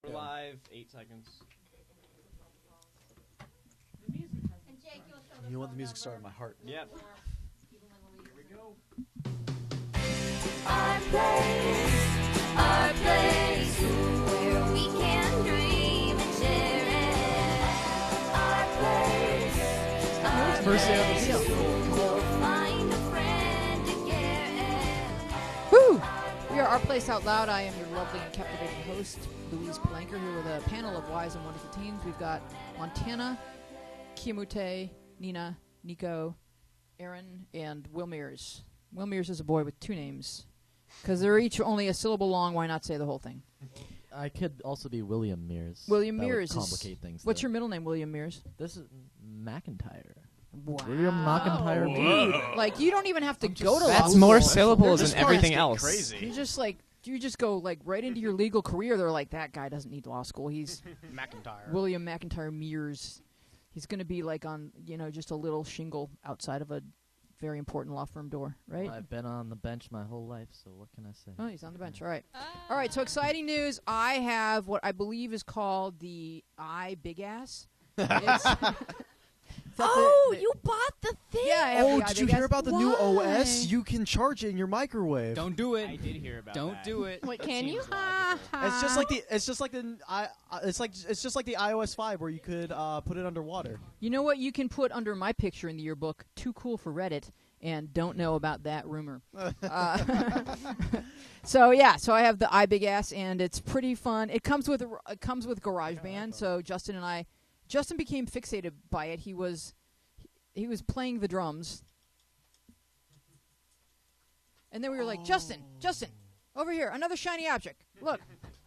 We're live, 8 seconds. You want the music started in my heart. Yep. Here we go. Our place, where we can dream and share it. Our place, we'll find a friend to care it. Woo! We are Our Place Out Loud. I am your lovely and captivating host, Louise Palanker, here with a panel of wise and wonderful teens. We've got Montana, Kiamute, Nina, Nico, Aaron, and Will Mears. Will Mears is a boy with 2 names. Because they're each only a syllable long, why not say the whole thing? I could also be William Mears. William That Mears would complicate things. What's though. your middle name, William Mears? This is McIntyre. Wow. William McIntyre. Dude, like, you don't even have to go to law That's school. more syllables This than everything part's else. Crazy. You just go, like, right into your legal career. They're like, that guy doesn't need law school. He's McIntyre. William McIntyre Mears. He's going to be, like, on, just a little shingle outside of a very important law firm door, right? Well, I've been on the bench my whole life, so what can I say? Oh, he's on the bench. All right. All right, so exciting news. I have what I believe is called the Big Ass. You bought the thing? Yeah, I have Oh, the did you iBig hear Ass. about the new Why? OS? You can charge it in your microwave. Don't do it. I did hear about Don't that. do it. Wait, can you? Seems logical. It's just like the iOS 5 where you could put it underwater. You know what you can put under my picture in the yearbook? Too cool for Reddit, and don't know about that rumor. So I have the iBig Ass, and it's pretty fun. It comes with GarageBand. So Justin became fixated by it. He was playing the drums, and then we were like, Justin, over here, another shiny object. Look,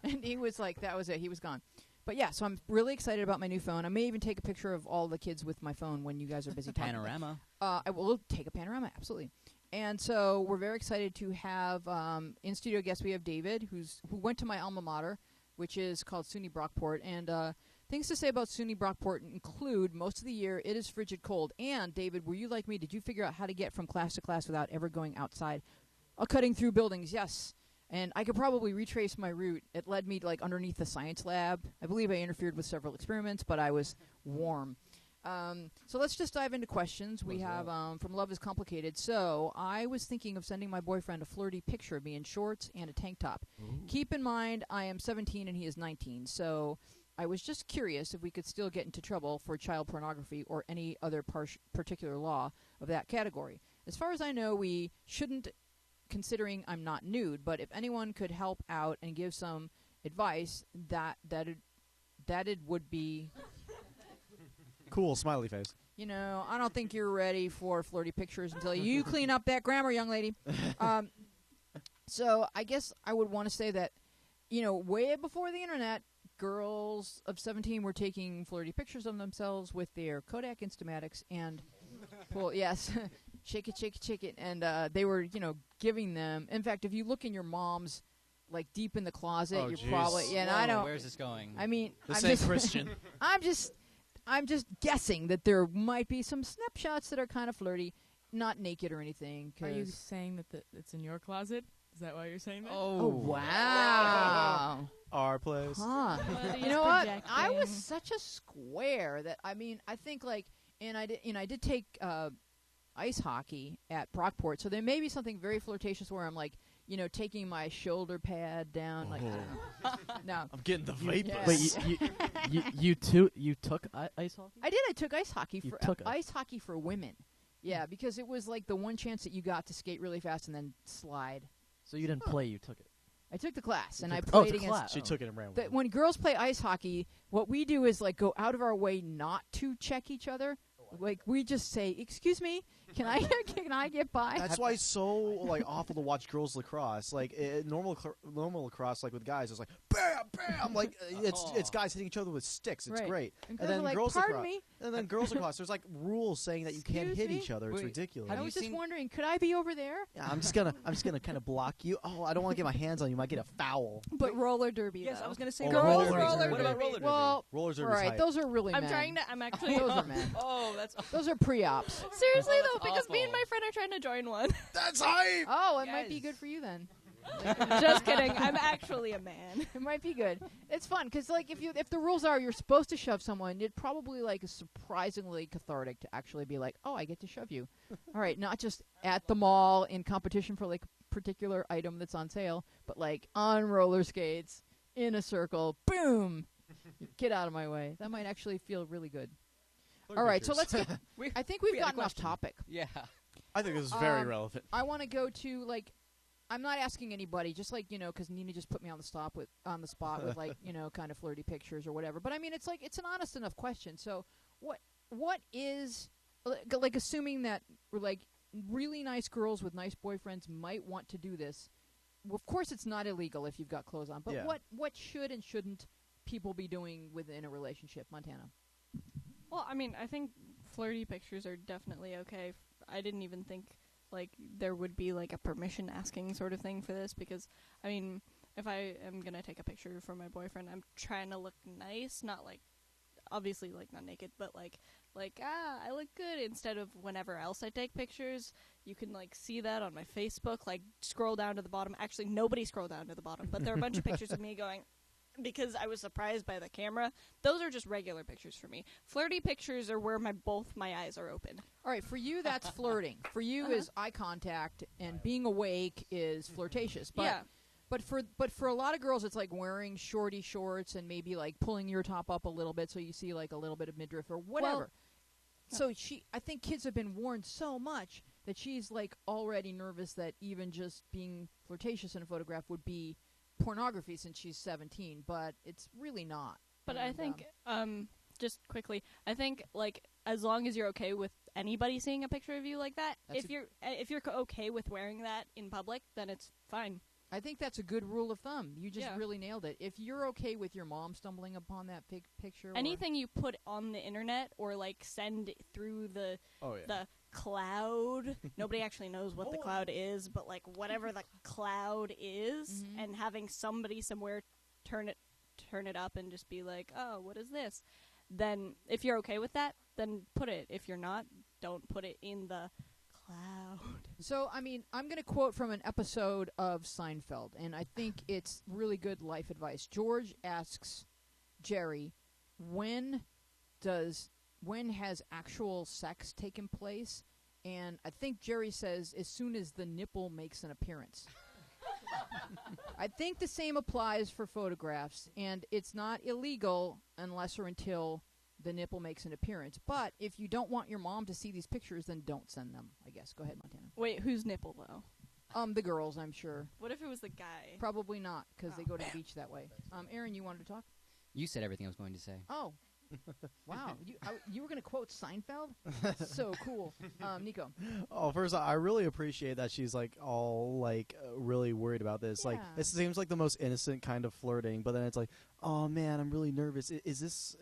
and he was like, that was it. He was gone. But yeah, so I'm really excited about my new phone. I may even take a picture of all the kids with my phone when you guys are busy talking. Panorama. I will take a panorama, absolutely. And so we're very excited to have in studio guest. We have David, who went to my alma mater, which is called SUNY Brockport. And things to say about SUNY Brockport include most of the year it is frigid cold. And David, were you like me? Did you figure out how to get from class to class without ever going outside? Cutting through buildings, yes. And I could probably retrace my route. It led me like underneath the science lab. I believe I interfered with several experiments, but I was warm. So let's just dive into questions. We have from Love is Complicated. So I was thinking of sending my boyfriend a flirty picture of me in shorts and a tank top. Ooh. Keep in mind I am 17 and he is 19. So I was just curious if we could still get into trouble for child pornography or any other particular law of that category. As far as I know, we shouldn't, considering I'm not nude, but if anyone could help out and give some advice, that it would be Cool, smiley face. I don't think you're ready for flirty pictures until you clean up that grammar, young lady. So I guess I would want to say that, way before the internet, girls of 17 were taking flirty pictures of themselves with their Kodak Instamatics and, shake it, and they were, giving them. In fact, if you look in your mom's, like, deep in the closet, you're geez. probably, and Whoa, I don't. Where's this going? I mean, This I'm ain't just Christian. I'm just guessing that there might be some snapshots that are kind of flirty, not naked or anything. Are you saying that it's in your closet? Is that why you're saying that? Oh, wow. Our place. Huh. You know what? I was such a square that, I think, like, and I did take ice hockey at Brockport, so there may be something very flirtatious where I'm, like, taking my shoulder pad down, like, I don't know. No. I'm getting the vapors. Yeah. Wait, you took ice hockey? I did. I took ice hockey You for took it. ice hockey for women. Yeah, because it was like the one chance that you got to skate really fast and then slide. So you didn't play, you took it. I took the class and You I took- played it's a against. class. She took it and ran with it. When girls play ice hockey, what we do is like go out of our way not to check each other. Like we just say, "Excuse me, can I get by?" That's why it's so like awful to watch girls lacrosse. Like normal lacrosse, like with guys, it's like bam, bam. Like it's guys hitting each other with sticks. It's Right. great. And And girls are then like, girls "Pardon lacrosse. me?" And then girls lacrosse, there's like rules saying that you can't Excuse hit me? each other. It's Wait, ridiculous. have I you was just seen- wondering, could I be over there? Yeah, I'm just gonna kind of block you. Oh, I don't want to get my hands on you. Might get a foul. But roller derby. Yes, though. I was going to say Oh, girls roller What derby. about roller derby? Well, Roller all derby's right, hype. those are really men. I'm actually. Those are men. Oh, that's Those are pre-ops. Seriously Oh, though, that's because me and awful. my friend are trying to join one. That's hype. Oh, it might be Yes. good for you then. Just kidding. I'm actually a man. It might be good. It's fun because, like, if the rules are you're supposed to shove someone, it probably like is surprisingly cathartic to actually be like, oh, I get to shove you. All right, not just at the mall in competition for like a particular item that's on sale, but like on roller skates in a circle. Boom! Get out of my way. That might actually feel really good. All right, so let's get. I think we've we had a gotten off question. topic. Yeah. I think this is very relevant. I want to go to like. I'm not asking anybody, just like, because Nina just put me on the spot with like, kind of flirty pictures or whatever. But I mean, it's like it's an honest enough question. So what is like assuming that like really nice girls with nice boyfriends might want to do this? Well, of course, it's not illegal if you've got clothes on. But Yeah. what should and shouldn't people be doing within a relationship, Montana? Well, I mean, I think flirty pictures are definitely okay. I didn't even think like there would be like a permission asking sort of thing for this, because I mean, if I am gonna take a picture for my boyfriend, I'm trying to look nice, not like obviously like not naked, but like I look good, instead of whenever else I take pictures. You can like see that on my Facebook, like scroll down to the bottom. Actually, nobody scroll down to the bottom, but there are a bunch of pictures of me going, because I was surprised by the camera. Those are just regular pictures for me. Flirty pictures are where both my eyes are open. All right, for you that's flirting. For you is eye contact, and being awake is flirtatious. But yeah. But for a lot of girls, it's like wearing shorty shorts and maybe like pulling your top up a little bit so you see like a little bit of midriff or whatever. So I think kids have been warned so much that she's like already nervous that even just being flirtatious in a photograph would be pornography since she's 17, but it's really not. But And, I think, just quickly, I think like as long as you're okay with anybody seeing a picture of you like that, That's if you're okay with wearing that in public, then it's fine. I think that's a good rule of thumb. You just Yeah. really nailed it. If you're okay with your mom stumbling upon that picture, Anything you put on the internet or like send through the Oh yeah. the cloud, nobody actually knows what the cloud is, but like whatever the cloud is, Mhm. and having somebody somewhere turn it up and just be like, oh, what is this? Then if you're okay with that, then put it. If you're not, don't put it in the cloud. So, I mean, I'm going to quote from an episode of Seinfeld, and I think it's really good life advice. George asks Jerry, when has actual sex taken place? And I think Jerry says, as soon as the nipple makes an appearance. I think the same applies for photographs, and it's not illegal unless or until the nipple makes an appearance. But if you don't want your mom to see these pictures, then don't send them, I guess. Go ahead, Montana. Wait, whose nipple though? The girls, I'm sure. What if it was the guy? Probably not, because they go to the beach that way. Aaron, you wanted to talk? You said everything I was going to say. Oh. Wow. You were going to quote Seinfeld? So cool. Nico. Oh, first, I really appreciate that she's like all like really worried about this. Like, Yeah. it seems like the most innocent kind of flirting, but then it's like, oh man, I'm really nervous. Is this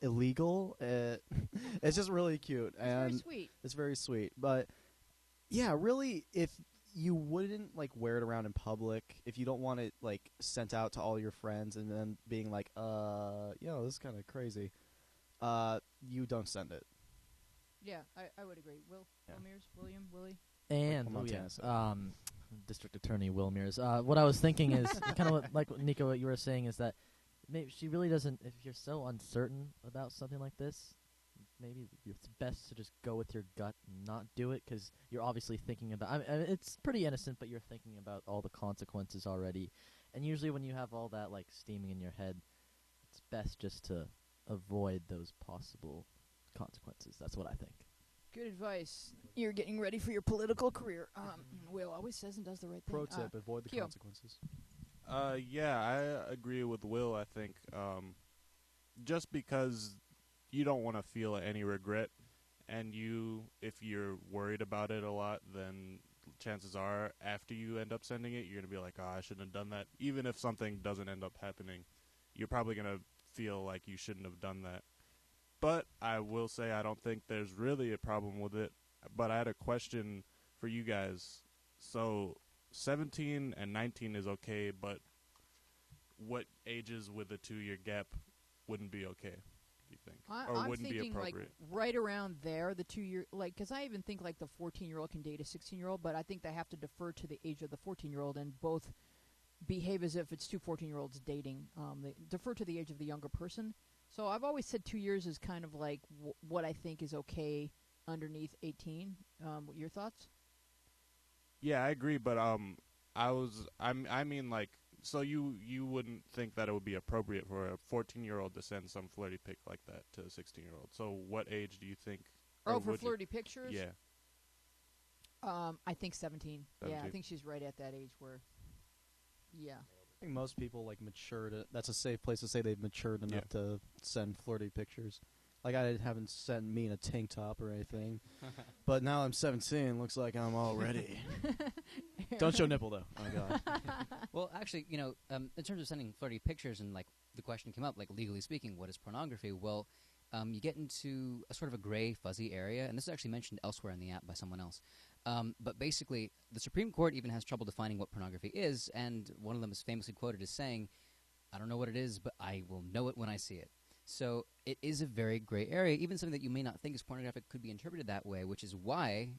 illegal? It's just really cute, It's very and sweet. it's very sweet. But yeah, really, if you wouldn't like wear it around in public, if you don't want it like sent out to all your friends and then being like, this is kind of crazy, you don't send it. Yeah, I would agree. Yeah. Willie? And Like Montana said. District Attorney Will Mears. What I was thinking is kind of like Nico, what you were saying is that maybe she really doesn't. If you're so uncertain about something like this, maybe it's best to just go with your gut and not do it, because you're obviously thinking about. I mean, it's pretty innocent, but you're thinking about all the consequences already. And usually, when you have all that like steaming in your head, it's best just to avoid those possible consequences. That's what I think. Good advice. You're getting ready for your political career. Will always says and does the right thing. Pro tip: avoid the Keo. consequences. Yeah, I agree with Will. I think just because you don't want to feel any regret, and if you're worried about it a lot, then chances are after you end up sending it, you're going to be like, oh, I shouldn't have done that. Even if something doesn't end up happening, you're probably going to feel like you shouldn't have done that. But I will say I don't think there's really a problem with it. But I had a question for you guys. So 17 and 19 is okay, but what ages with a 2-year gap wouldn't be okay? you think, or I'm wouldn't be thinking like appropriate? right around there, the 2 year, like, because I even think like the 14-year-old can date a 16-year-old, but I think they have to defer to the age of the 14-year-old and both behave as if it's two 14-year-olds dating. They defer to the age of the younger person. So I've always said 2 years is kind of like what I think is okay underneath 18. Your thoughts? Yeah, I agree, but I mean, like, so you wouldn't think that it would be appropriate for a 14-year-old to send some flirty pic like that to a 16-year-old. So what age do you think? or Oh, for would you- flirty pictures? Yeah. I think 17. Yeah, I 17. think she's right at that age where, yeah. I think most people like matured. That's a safe place to say they've matured enough to send flirty pictures. Like I haven't sent me in a tank top or anything, but now I'm 17. Looks like I'm all ready. Don't show nipple though. Oh god. Well, actually, in terms of sending flirty pictures, and like the question came up, like legally speaking, what is pornography? Well, you get into a sort of a gray, fuzzy area, and this is actually mentioned elsewhere in the app by someone else. But basically, the Supreme Court even has trouble defining what pornography is, and one of them is famously quoted as saying, "I don't know what it is, but I will know it when I see it." So it is a very gray area. Even something that you may not think is pornographic could be interpreted that way, which is why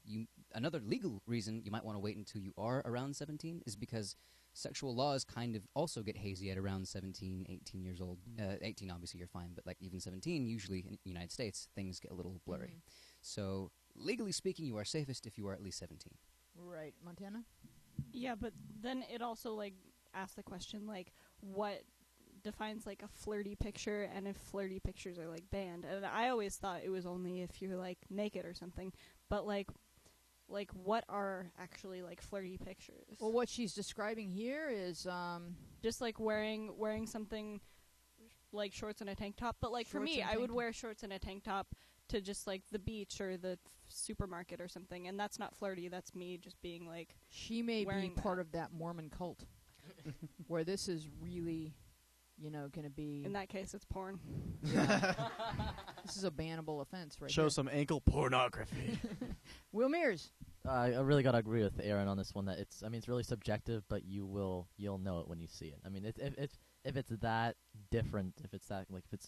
another legal reason you might want to wait until you are around 17 is because sexual laws kind of also get hazy at around 17, 18 years old. 18, obviously, you're fine, but like even 17, usually in the United States, things get a little blurry. So legally speaking, you are safest if you are at least 17. Right. Montana? Yeah, but then it also like asks the question like what defines like a flirty picture, and if flirty pictures are like banned. And I always thought it was only if you're like naked or something. But like what are actually like flirty pictures? Well, what she's describing here is Just like wearing something like shorts and a tank top. But like for Shorts me, and I would tank wear shorts and a tank top to just like the beach or the supermarket or something, and that's not flirty. That's me just being like she may be wearing part that. of that Mormon cult where this is really, going to be. In that case, it's porn. This is a bannable offense, right? Show here. some ankle pornography. Will Mears. I really gotta agree with Aaron on this one. That it's really subjective, but you'll know it when you see it. I mean, if it's that different, if it's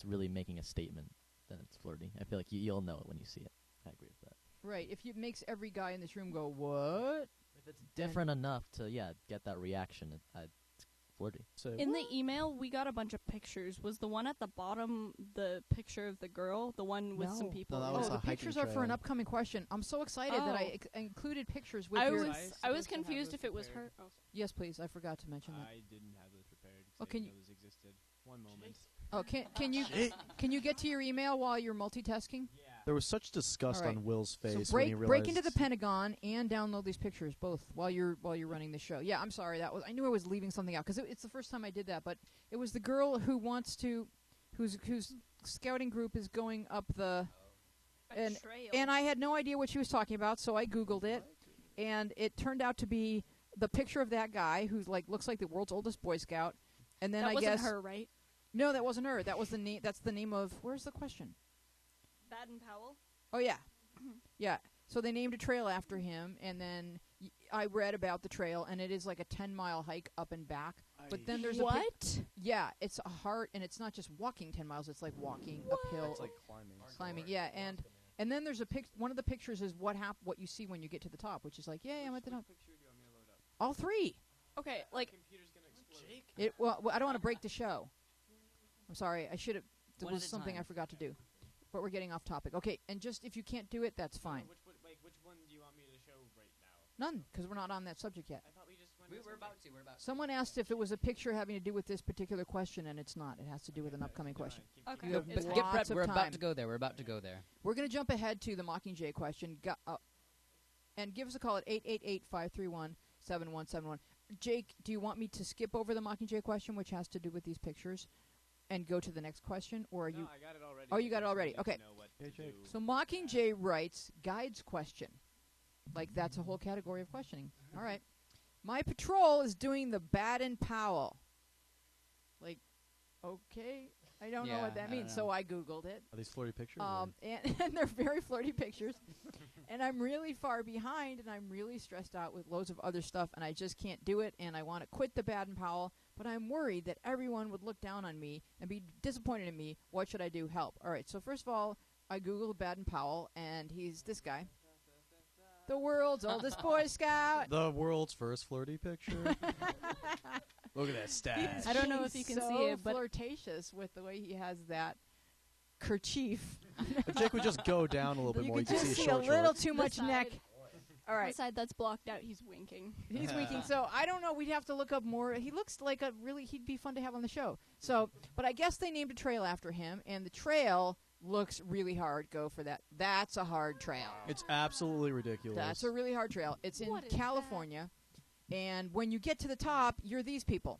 really making a statement, then it's flirty. I feel like you'll know it when you see it. I agree with that. Right. If it makes every guy in this room go, what? If it's different enough to get that reaction, it's flirty. So In the email, we got a bunch of pictures. Was the one at the bottom the picture of the girl? The one with some No. people? No, that Oh, was the a hiking pictures are for an trail. upcoming question. I'm so excited that I Oh. included pictures with I your. was supposed to have confused those if it was prepared? her. Oh. Yes, please. I forgot to mention that. I didn't have those prepared. 'Cause Oh, I can didn't know those existed. One moment. Oh, can you get to your email while you're multitasking? Yeah. there was such disgust All right. on Will's face So when he break realized into the Pentagon and download these pictures both while you're running the show. Yeah, I'm sorry. I knew I was leaving something out because it's the first time I did that. But it was the girl whose scouting group is going up the and trail. I had no idea what she was talking about, so I Googled it, and it turned out to be the picture of that guy who's looks like the world's oldest Boy Scout. And then that I wasn't guess her, right? no, that wasn't her. That was the name. That's the name of. Where's the question? Baden-Powell. Oh, yeah. Yeah. So they named a trail after him, and then I read about the trail, and it is like a 10-mile hike up and back. But then there's What? yeah, it's a hard, and it's not just walking 10 miles, it's like walking uphill. It's like climbing. Climbing, yeah. And then there's one of the pictures is what you see when you get to the top, which is like, yeah, I'm at the top. Picture do you want me to load up? All three. Okay, like Computer's gonna explode. Well, I don't want to break the show. I'm sorry. I should have. There One was at a something I time. forgot to do. But we're getting off topic. Okay, and just if you can't do it, that's fine. Which one do you want me to show right now? None, because we're not on that subject yet. I thought we just went. We're on about something. to. We're about to. Someone asked if it was a picture having to do with this particular question, and it's not. It has to do with an upcoming Never question. mind. Keep Okay. You have It's lots Get prepped. of We're time. about to go there. We're about to go there. We're going to jump ahead to the Mockingjay question. And give us a call at 888-531-7171. Jake, do you want me to skip over the Mockingjay question, which has to do with these pictures, and go to the next question? Or are No, you... I got it already. Oh, you got it I just already. need Okay. to know what Hey, to Jake. do. So Mockingjay writes, guides question. Like, that's a whole category of questioning. All right. My patrol is doing the Baden-Powell. Like, okay. I don't know Yeah, what that I means, don't so know. I Googled it. Are these flirty pictures? or- And they're very flirty pictures. And I'm really far behind, and I'm really stressed out with loads of other stuff, and I just can't do it, and I want to quit the Baden-Powell, but I'm worried that everyone would look down on me and be disappointed in me. What should I do? Help. All right, so first of all, I Googled Baden-Powell, and he's this guy. The world's oldest Boy Scout. The world's first flirty picture. Look at that stash. I don't know if you can so see it, but flirtatious with the way he has that kerchief. If Jake would just go down a little bit You more, you can can just see see his a short little shorts. too much neck. All the right. side that's blocked out, he's winking. He's winking, so I don't know. We'd have to look up more. He looks like he'd be fun to have on the show. So, but I guess they named a trail after him, and the trail looks really hard. Go for that. That's a hard trail. It's absolutely ridiculous. That's a really hard trail. It's in What is California, and when you get to the top, you're these people.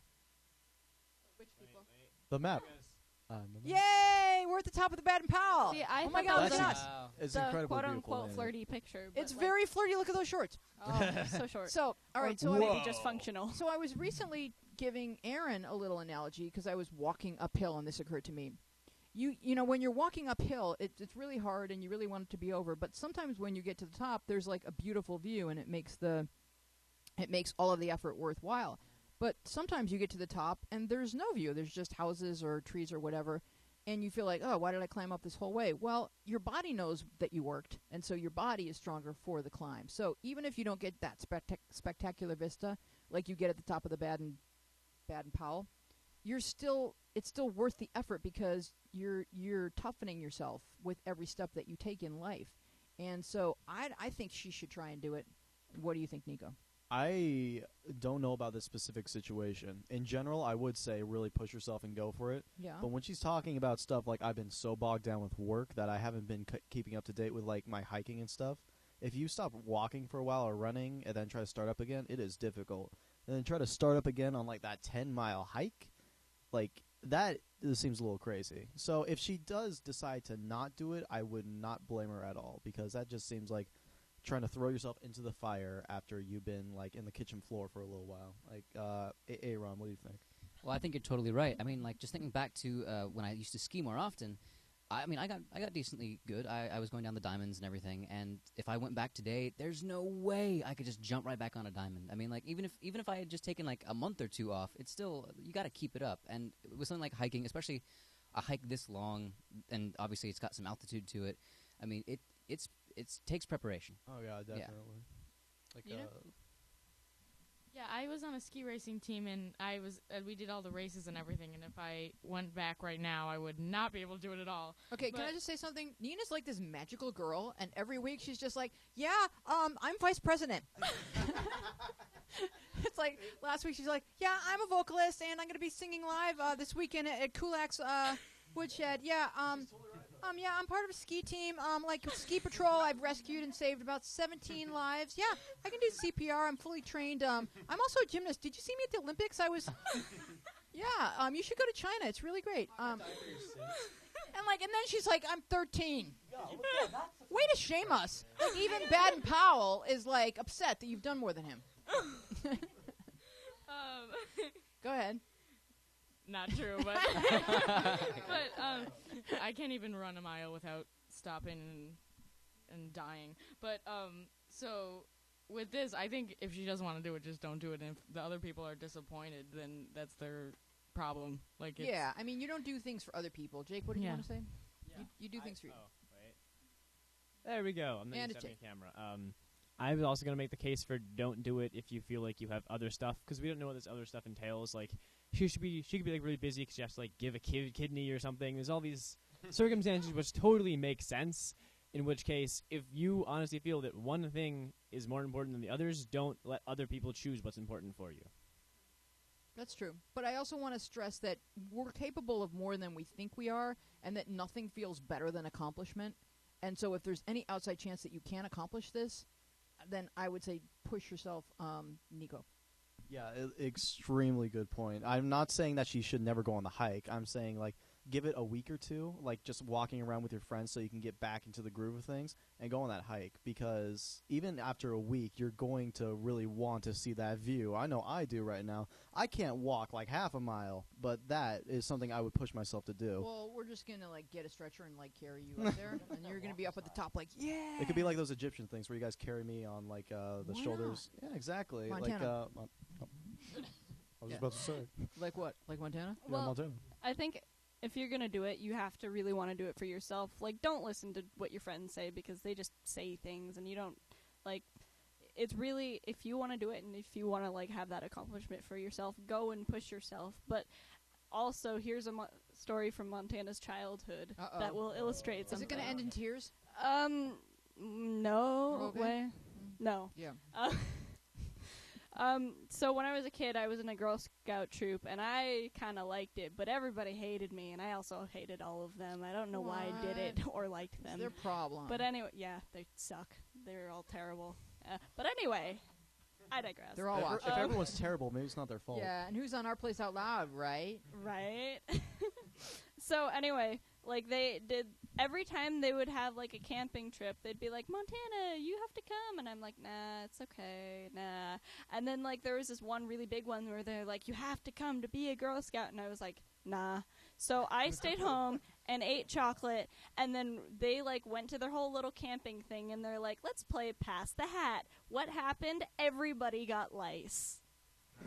Which people? the map. Yay! We're at the top of the Baden-Powell. See, I Oh my thought God, that look was at That's us. It's the incredibly quote beautiful. unquote land. flirty picture. But It's like, very flirty. Look at those shorts. oh, so short. So, all right. So or I, maybe just functional. So I was recently giving Aaron a little analogy because I was walking uphill, and this occurred to me. You know, when you're walking uphill, it's really hard, and you really want it to be over. But sometimes when you get to the top, there's like a beautiful view, and it makes all of the effort worthwhile. But sometimes you get to the top, and there's no view. There's just houses or trees or whatever, and you feel like, oh, why did I climb up this whole way? Well, your body knows that you worked, and so your body is stronger for the climb. So even if you don't get that spectacular vista like you get at the top of the Baden-Powell, it's still worth the effort because you're toughening yourself with every step that you take in life. And so I think she should try and do it. What do you think, Nico? I don't know about this specific situation. In general, I would say really push yourself and go for it. Yeah. But when she's talking about stuff like I've been so bogged down with work that I haven't been keeping up to date with like my hiking and stuff, if you stop walking for a while or running and then try to start up again, it is difficult. And then try to start up again on like that 10-mile hike, like that seems a little crazy. So if she does decide to not do it, I would not blame her at all because that just seems like trying to throw yourself into the fire after you've been like in the kitchen floor for a little while. Like, Ron, what do you think? Well, I think you're totally right. I mean, like just thinking back to when I used to ski more often. I mean, I got decently good. I was going down the diamonds and everything. And if I went back today, there's no way I could just jump right back on a diamond. I mean, like even if I had just taken like a month or two off, it's still you got to keep it up. And with something like hiking, especially a hike this long, and obviously it's got some altitude to it. I mean, it takes preparation. Oh yeah, definitely. Like You know? Yeah, I was on a ski racing team, and we did all the races and everything. And if I went back right now, I would not be able to do it at all. Okay, can But- I just say something? Nina's like this magical girl, and every week she's just like, yeah, I'm vice president. It's like last week she's like, yeah, I'm a vocalist, and I'm going to be singing live this weekend at Kulak's Woodshed. Yeah, yeah, I'm part of a ski team, like ski patrol. I've rescued and saved about 17 lives. Yeah, I can do CPR. I'm fully trained. I'm also a gymnast. Did you see me at the Olympics? I was. Yeah, you should go to China. It's really great. And then she's like, I'm 13. Way to shame us. Like even Baden-Powell is like upset that you've done more than him. Go ahead. Not true, but I can't even run a mile without stopping and dying. But so with this, I think if she doesn't want to do it, just don't do it. And if the other people are disappointed, then that's their problem. Like, it's, Yeah, I mean, you don't do things for other people. Jake, what do you Yeah. want to say? You do things for you. Oh, wait. There we go. I'm And not a using the camera. I was also going to make the case for don't do it if you feel like you have other stuff, because we don't know what this other stuff entails. Like, she could be like really busy because she has to like give a kidney or something. There's all these circumstances which totally make sense. In which case, if you honestly feel that one thing is more important than the others, don't let other people choose what's important for you. That's true. But I also want to stress that we're capable of more than we think we are, and that nothing feels better than accomplishment. And so if there's any outside chance that you can accomplish this, then I would say push yourself, Nico. Yeah, extremely good point. I'm not saying that she should never go on the hike. I'm saying, like, give it a week or two, like just walking around with your friends so you can get back into the groove of things and go on that hike. Because even after a week, you're going to really want to see that view. I know I do right now. I can't walk like half a mile, but that is something I would push myself to do. Well, we're just going to, like, get a stretcher and, like, carry you up there, and you're going to be up at the top, like, yeah! It could be like those Egyptian things where you guys carry me on, like, the Why shoulders. Yeah, exactly. Montana. Like, was Yeah. about to say. Like what? Like Montana? Well, Montana. I think if you're gonna do it, you have to really want to do it for yourself. Like, don't listen to what your friends say because they just say things, and you don't like. It's really, if you want to do it and if you want to like have that accomplishment for yourself, go and push yourself. But also, here's a story from Montana's childhood Uh-oh. that will illustrate Is something. it going to end in tears? No Okay. way. No. Yeah. So when I was a kid, I was in a Girl Scout troop, and I kind of liked it, but everybody hated me, and I also hated all of them. I don't know why I did it or liked It's them. their problem. But anyway, yeah, they suck. They're all terrible. But anyway, I digress. They're all If, watching. if everyone's terrible, maybe it's not their fault. Yeah, and who's on Our Place Out Loud, right? Right. So anyway, like they did every time they would have like a camping trip, they'd be like, Montana, you have to come, and I'm like, nah, it's okay, nah. And then like there was this one really big one where they're like, you have to come to be a Girl Scout, and I was like, nah. So I stayed home and ate chocolate, and then they like went to their whole little camping thing, and they're like, let's play Pass the Hat. What happened? Everybody got lice.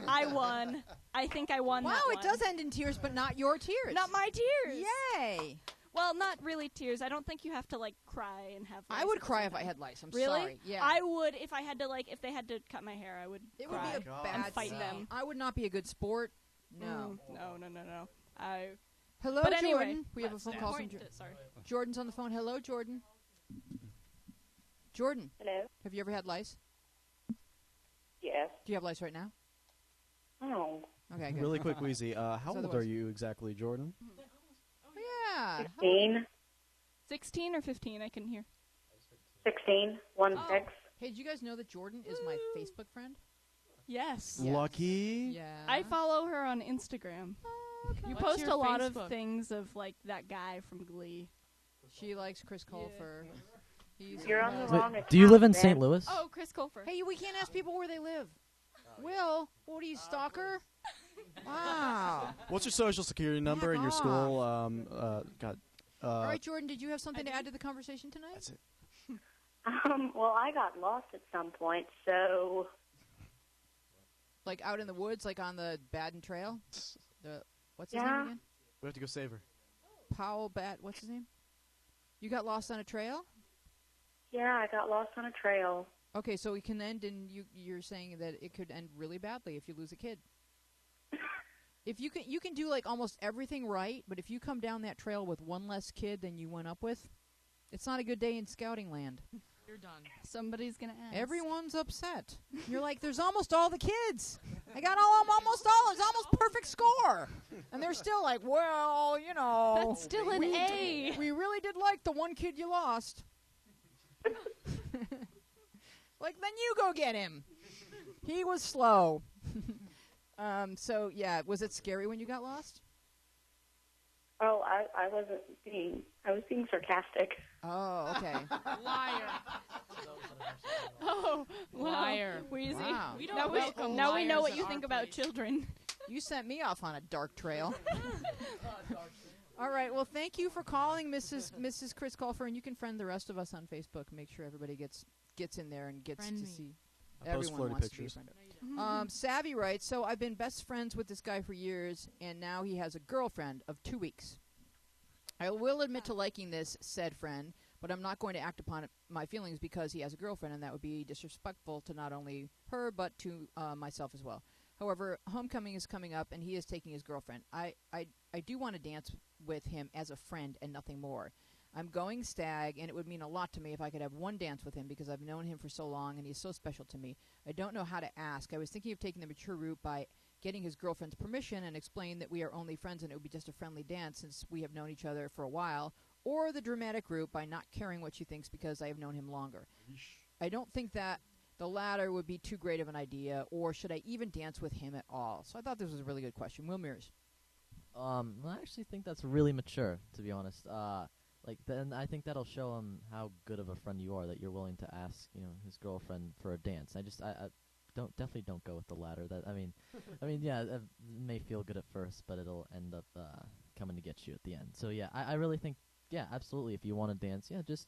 I won. I think I won. Wow, that it one. does end in tears, but not your tears. Not my tears. Yay! Well, not really tears. I don't think you have to like cry and have. I lice would at the cry same if I time. had lice. I'm Really? sorry. Yeah. I would if I had to like if they had to cut my hair. I would. It would cry. be a God. bad And fight scene. them. I would not be a good sport. No. No. I. Hello, But anyway, Jordan. We have a phone call from Sorry. Jordan's on the phone. Hello, Jordan. Jordan, Hello? have you ever had lice? Yes. Do you have lice right now? Oh. Okay, good. Really quick, Wheezy. How So old there are was- you exactly, Jordan? Yeah. 16. 16 or 15? I couldn't hear. 16. 1 Oh. 6. Hey, did you guys know that Jordan is my Facebook friend? Yes. Yes. Lucky. Yeah. I follow her on Instagram. You What's post your a lot Facebook? of things of like that guy from Glee. She likes Chris Colfer. He's You're on the amazing. wrong Do you live in account, St. Ben. Louis? Oh, Chris Colfer. Hey, we can't ask people where they live. Will, what are you, stalker? Wow. What's your social security number Back and your off. school? All right, Jordan, did you have something to add to the conversation tonight? That's it. Well, I got lost at some point, so Like out in the woods, like on the Baden Trail? What's his Yeah. name again? We have to go save her. Powell what's his name? You got lost on a trail? yeah, I got lost on a trail. Okay, so it can end in you're saying that it could end really badly if you lose a kid. If you can do like almost everything right, but if you come down that trail with one less kid than you went up with, it's not a good day in scouting land. You're done. Somebody's gonna ask. Everyone's upset. You're like, there's almost all the kids. I got almost all. It's almost perfect score, and they're still like, well, you know, That's still an we A. we really did like the one kid you lost. Like, then you go get him. He was slow. So yeah, was it scary when you got lost? Oh, I was being sarcastic. Oh, okay. Liar. Oh, wow. Liar. Wheezy. Wow. We don't Now, welcome now we know liars what at you our think about place. children. You sent me off on a dark trail. All right. Well, thank you for calling, Mrs. Chris Colfer, and you can friend the rest of us on Facebook. Make sure everybody gets in there and gets Friend to me. see. I post Everyone flirty wants pictures. to be a friend. Savvy writes, so I've been best friends with this guy for years, and now he has a girlfriend of 2 weeks. I will admit to liking this said friend, but I'm not going to act upon my feelings because he has a girlfriend, and that would be disrespectful to not only her but to myself as well. However, homecoming is coming up, and he is taking his girlfriend. I do want to dance with him as a friend and nothing more. I'm going stag, and it would mean a lot to me if I could have one dance with him because I've known him for so long, and he's so special to me. I don't know how to ask. I was thinking of taking the mature route by getting his girlfriend's permission and explain that we are only friends and it would be just a friendly dance since we have known each other for a while, or the dramatic route by not caring what she thinks because I have known him longer. I don't think that the latter would be too great of an idea, or should I even dance with him at all? So I thought this was a really good question. Will Mears. I actually think that's really mature, to be honest. Then I think that'll show him how good of a friend you are, that you're willing to ask, his girlfriend for a dance. I definitely don't go with the latter. Yeah, it may feel good at first, but it'll end up coming to get you at the end. So yeah, I really think, yeah, absolutely. If you want to dance, yeah, just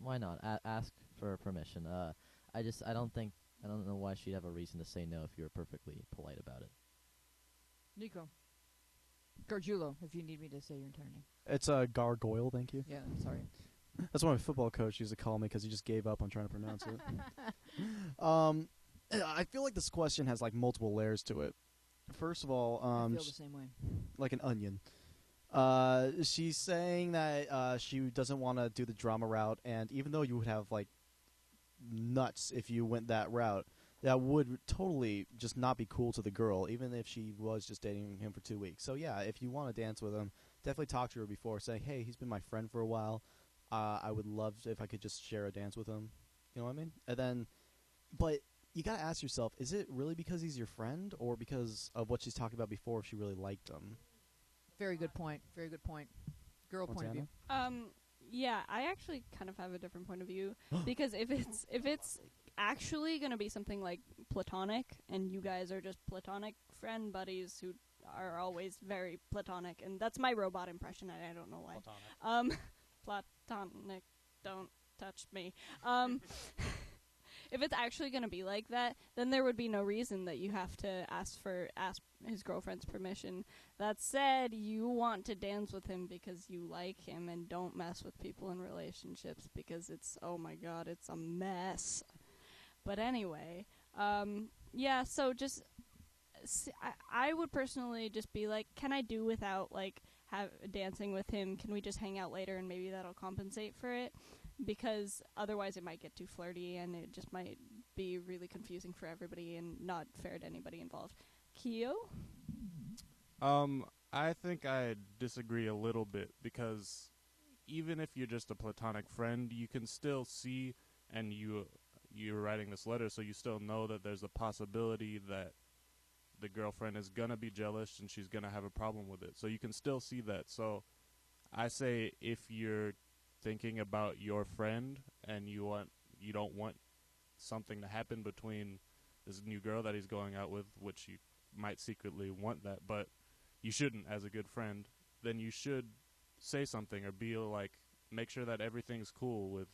why not ask for permission. I don't know why she'd have a reason to say no if you were perfectly polite about it. Nico. Gargiulo, if you need me to say your entire name. It's Gargoyle, thank you. Yeah, sorry. That's what my football coach used to call me because he just gave up on trying to pronounce it. I feel like this question has like multiple layers to it. First of all, I feel the same way. like an onion. She's saying that she doesn't want to do the drama route, and even though you would have like nuts if you went that route, that would totally just not be cool to the girl, even if she was just dating him for 2 weeks. So yeah, if you want to dance with him, definitely talk to her before. Say, hey, he's been my friend for a while. I would love if I could just share a dance with him. You know what I mean? And then, but you gotta ask yourself: is it really because he's your friend, or because of what she's talking about before? If she really liked him. Very good point. Very good point. Girl point of view. Yeah, I actually kind of have a different point of view because if it's actually going to be something like platonic and you guys are just platonic friend buddies who are always very platonic, and that's my robot impression, and I don't know why. Platonic, don't touch me. If it's actually going to be like that, then there would be no reason that you have to ask his girlfriend's permission. That said, you want to dance with him because you like him, and don't mess with people in relationships because it's, oh my god, it's a mess. But anyway, yeah, so just, I would personally just be like, can I do without, like, dancing with him? Can we just hang out later and maybe that'll compensate for it? Because otherwise it might get too flirty and it just might be really confusing for everybody and not fair to anybody involved. Kyo? I think I disagree a little bit because even if you're just a platonic friend, you can still see, and you're writing this letter, so you still know that there's a possibility that the girlfriend is gonna be jealous and she's gonna have a problem with it. So you can still see that. So I say if you're thinking about your friend and you don't want something to happen between this new girl that he's going out with, which you might secretly want that, but you shouldn't as a good friend, then you should say something or be like, make sure that everything's cool with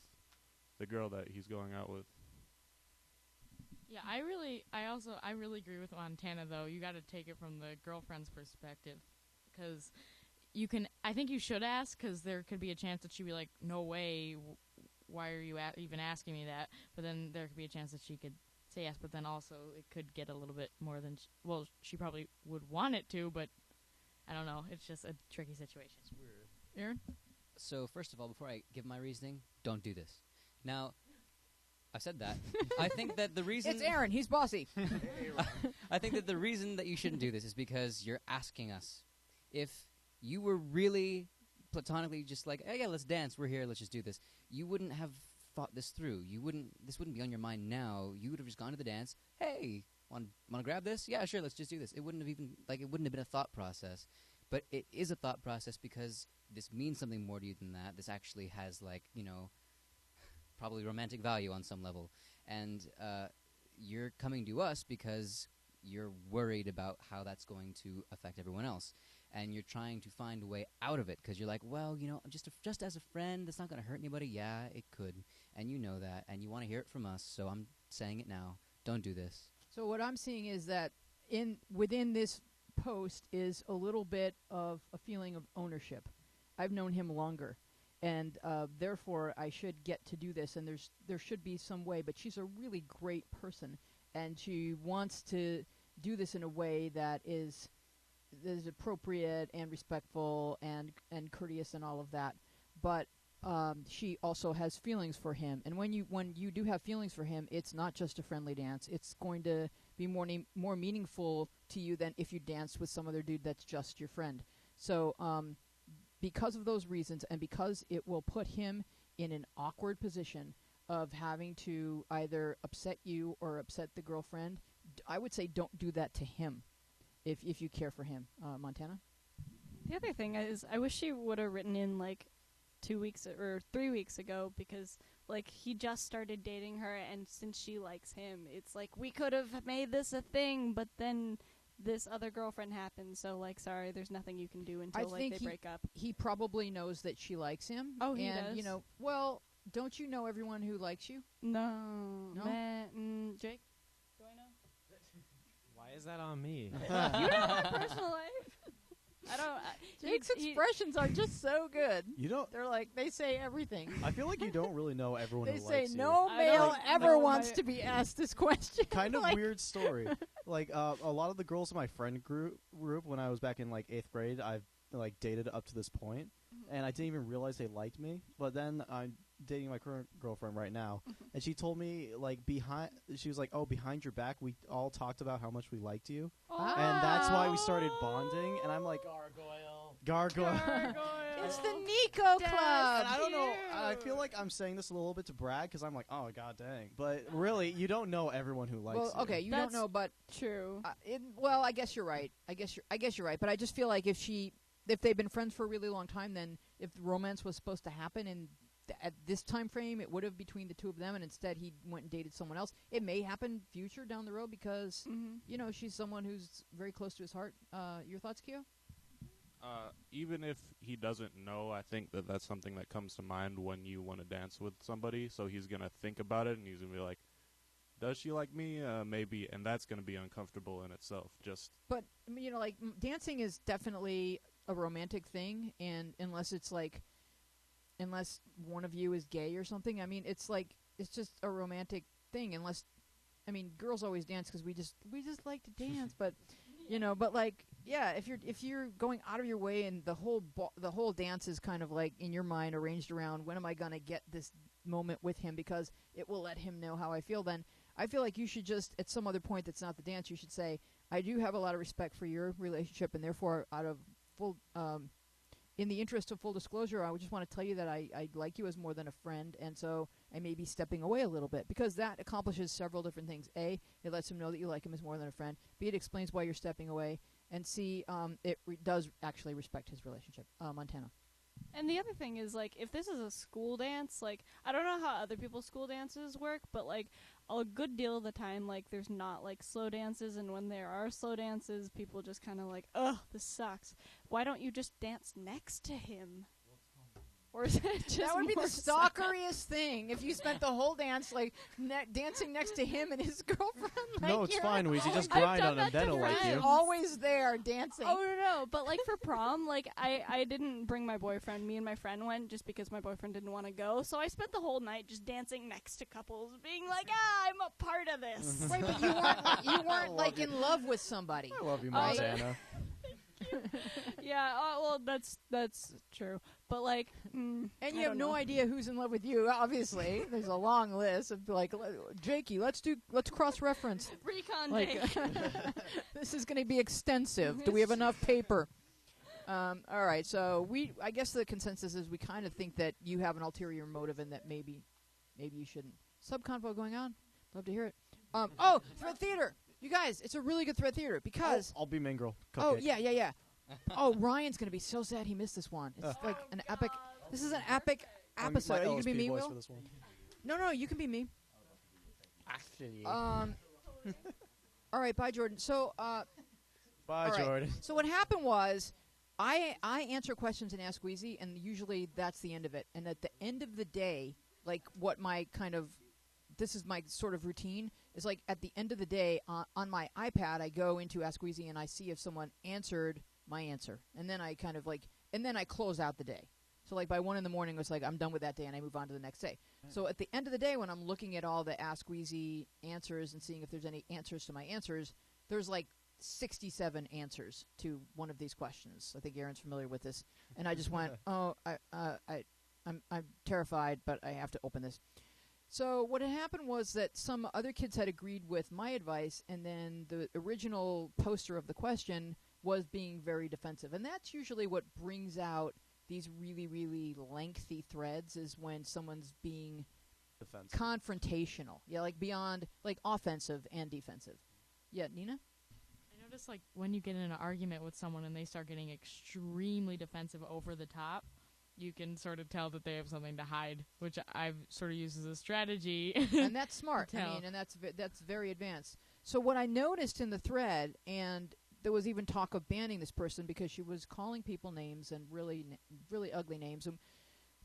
the girl that he's going out with. Yeah, I really agree with Montana, though. You got to take it from the girlfriend's perspective, because I think you should ask, because there could be a chance that she'd be like, no way, why are you even asking me that? But then there could be a chance that she could say yes, but then also it could get a little bit more than, she probably would want it to, but I don't know. It's just a tricky situation. It's weird. Aaron? So first of all, before I give my reasoning, don't do this. Now, I've said that. I think that the reason... It's Aaron. He's bossy. I think that the reason that you shouldn't do this is because you're asking us. If you were really platonically just like, hey, yeah, let's dance. We're here. Let's just do this. You wouldn't have thought this through. This wouldn't be on your mind now. You would have just gone to the dance. Hey, want to grab this? Yeah, sure. Let's just do this. It wouldn't have been a thought process. But it is a thought process because this means something more to you than that. This actually has, probably romantic value on some level. And you're coming to us because you're worried about how that's going to affect everyone else. And you're trying to find a way out of it because you're like, well, just as a friend, that's not going to hurt anybody. Yeah, it could. And you know that. And you want to hear it from us. So I'm saying it now. Don't do this. So what I'm seeing is that within this post is a little bit of a feeling of ownership. I've known him longer. And therefore, I should get to do this, and there should be some way. But she's a really great person, and she wants to do this in a way that is appropriate and respectful and courteous and all of that. But she also has feelings for him, and when you do have feelings for him, it's not just a friendly dance. It's going to be more meaningful to you than if you danced with some other dude that's just your friend. So. Because of those reasons, and because it will put him in an awkward position of having to either upset you or upset the girlfriend, I would say don't do that to him if you care for him. Montana? The other thing is, I wish she would have written in 2 weeks or 3 weeks ago, because he just started dating her, and since she likes him, it's like we could have made this a thing, but then this other girlfriend happened, so sorry, there's nothing you can do until they break up. He probably knows that she likes him. Oh, he and, does. Well, don't you know everyone who likes you? No. Jake, do I know? Why is that on me? You don't have a personal life. I don't. Jake's expressions are just so good. You don't. They're like, they say everything. I feel like you don't really know everyone They who say likes you. no I male don't ever know wants my- to be asked this question. Kind of Like, weird story. Like a lot of the girls in my friend group when I was back in like 8th grade, I've like dated up to this point, and I didn't even realize they liked me. But then I'm dating my current girlfriend right now, and she told me like she was like, "Oh, behind your back, we all talked about how much we liked you, and that's why we started bonding." And I'm like, gargoyle. It's the Nico Club. And I don't know. I feel like I'm saying this a little bit to brag because I'm like, oh god dang. But really, you don't know everyone who likes Well, you. okay, you don't That's know, but True. well, I guess you're right. I guess you're right. But I just feel like if they've been friends for a really long time, then if the romance was supposed to happen in at this time frame, it would have between the two of them, and instead he went and dated someone else. It may happen future down the road because she's someone who's very close to his heart. Your thoughts, Kyo? Even if he doesn't know, I think that's something that comes to mind when you want to dance with somebody. So he's gonna think about it, and he's gonna be like, "Does she like me? Maybe," and that's gonna be uncomfortable in itself. But like dancing is definitely a romantic thing, and unless one of you is gay or something, I mean, it's just a romantic thing. Girls always dance because we just like to dance, but but like, yeah, if you're going out of your way and the whole dance is kind of like in your mind arranged around when am I gonna get this moment with him because it will let him know how I feel, then I feel like you should just at some other point that's not the dance, you should say, I do have a lot of respect for your relationship, and therefore out of full in the interest of full disclosure, I would just want to tell you that I like you as more than a friend, and so I may be stepping away a little bit, because that accomplishes several different things. A, it lets him know that you like him as more than a friend. B, it explains why you're stepping away. And C, it does actually respect his relationship. Montana. And the other thing is, like, if this is a school dance, like, I don't know how other people's school dances work, but, like, a good deal of the time, like, there's not, like, slow dances, and when there are slow dances, people just kind of like, ugh, this sucks. Why don't you just dance next to him? Or is it just That would be the more stalkeriest thing if you spent the whole dance, like, dancing next to him and his girlfriend. Like, No, it's you're fine, Weezy. Just I've grind done on him, that then to he'll like you. always there dancing. Oh, no, but, like, for prom, like, I didn't bring my boyfriend. Me and my friend went just because my boyfriend didn't want to go. So I spent the whole night just dancing next to couples, being like, I'm a part of this. Right, but you weren't like in love with somebody. I love you, Right? Montana. Yeah, well, that's true. But, like, And I you have don't no know. idea who's in love with you. Obviously, there's a long list of like, Jakey, let's cross-reference. Recon Like, Jake. this is going to be extensive. Do we have enough paper? All right, so I guess the consensus is we kind of think that you have an ulterior motive and that maybe you shouldn't. Subconvo going on? Love to hear it. Thread theater. You guys, it's a really good thread theater because. I'll be main girl. Oh, Cupcake. yeah. Oh, Ryan's going to be so sad he missed this one. It's like an epic. This is an epic I'm episode. my Are you going to be LSP me, voice Will? for this one. No, you can be me. Actually. All right, bye, Jordan. So, Bye, all right. Jordan. So what happened was, I answer questions in Ask Wheezy, and usually that's the end of it. And at the end of the day, like what my this is my sort of routine, is like at the end of the day on my iPad, I go into Ask Wheezy and I see if someone answered my answer, and then I kind of and then I close out the day. So like by 1 a.m, it's like I'm done with that day and I move on to the next day. So at the end of the day, when I'm looking at all the Ask Wheezy answers and seeing if there's any answers to my answers, there's like 67 answers to one of these questions. I think Aaron's familiar with this. And I just went, I'm terrified, but I have to open this. So what had happened was that some other kids had agreed with my advice, and then the original poster of the question was being very defensive. And that's usually what brings out these really, really lengthy threads, is when someone's being Defensive. confrontational. Yeah, like beyond, like offensive and defensive. Yeah, Nina? I notice, like, when you get in an argument with someone and they start getting extremely defensive over the top, you can sort of tell that they have something to hide, which I've sort of used as a strategy. And that's smart. I Tell. mean, and that's very advanced. So what I noticed in the thread, and there was even talk of banning this person because she was calling people names and really ugly names. And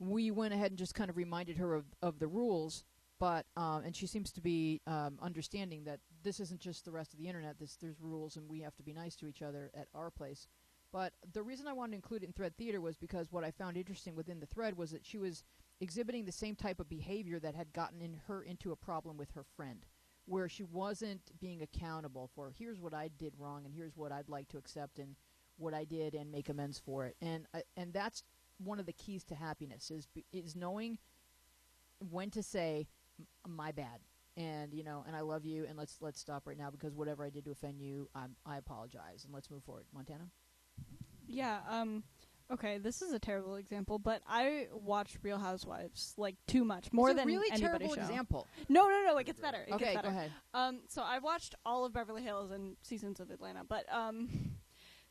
we went ahead and just kind of reminded her of the rules. But and she seems to be understanding that this isn't just the rest of the internet. There's rules, and we have to be nice to each other at our place. But the reason I wanted to include it in Thread Theater was because what I found interesting within the thread was that she was exhibiting the same type of behavior that had gotten her into a problem with her friend, where she wasn't being accountable for, here's what I did wrong, and here's what I'd like to accept, and what I did, and make amends for it. And that's one of the keys to happiness, is knowing when to say, my bad, and and I love you, and let's stop right now, because whatever I did to offend you, I apologize, and let's move forward. Montana? Yeah, okay, this is a terrible example, but I watch Real Housewives, like, too much. More than really anybody's terrible show. example. No, it gets better. It Okay, gets better. go ahead. So I've watched all of Beverly Hills and seasons of Atlanta, but,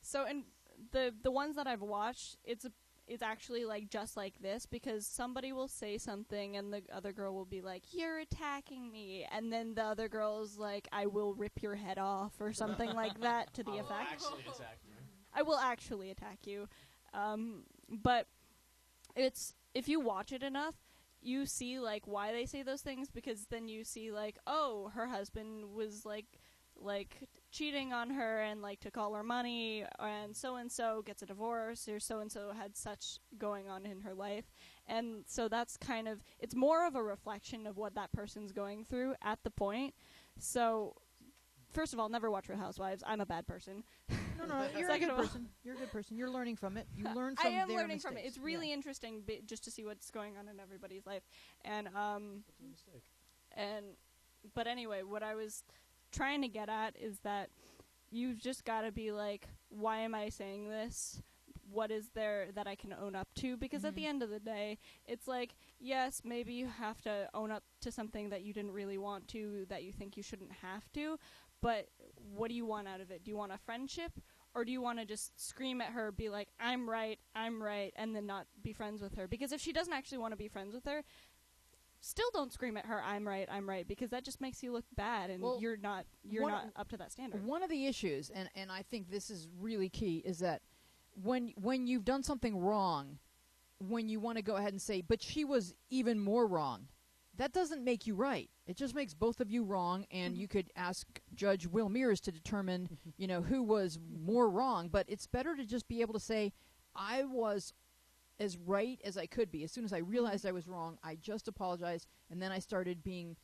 so in the ones that I've watched, it's actually, like, just like this, because somebody will say something, and the other girl will be like, you're attacking me, and then the other girl's like, I will rip your head off, or something like that, to the effect. I will actually attack you. But if you watch it enough, you see, like, why they say those things, because then you see, like, oh, her husband was, like cheating on her and, like, took all her money, and so gets a divorce, or so had such going on in her life. And so that's kind of, it's more of a reflection of what that person's going through at the point. So, first of all, never watch Real Housewives. I'm a bad person. No, you're a good person. You're a good person. You're learning from it. You learn from I am their learning mistakes. from it. It's really interesting just to see what's going on in everybody's life. And but anyway, what I was trying to get at is that you've just got to be like, why am I saying this? What is there that I can own up to? Because at the end of the day, it's like, yes, maybe you have to own up to something that you didn't really want to, that you think you shouldn't have to. But what do you want out of it? Do you want a friendship? Or do you want to just scream at her, be like, I'm right, and then not be friends with her? Because if she doesn't actually want to be friends with her, still don't scream at her, I'm right, because that just makes you look bad, and you're not up to that standard. One of the issues, and I think this is really key, is that when you've done something wrong, when you want to go ahead and say, but she was even more wrong, that doesn't make you right. It just makes both of you wrong, and you could ask Judge Will Mears to determine, who was more wrong. But it's better to just be able to say, I was as right as I could be. As soon as I realized I was wrong, I just apologized, and then I started being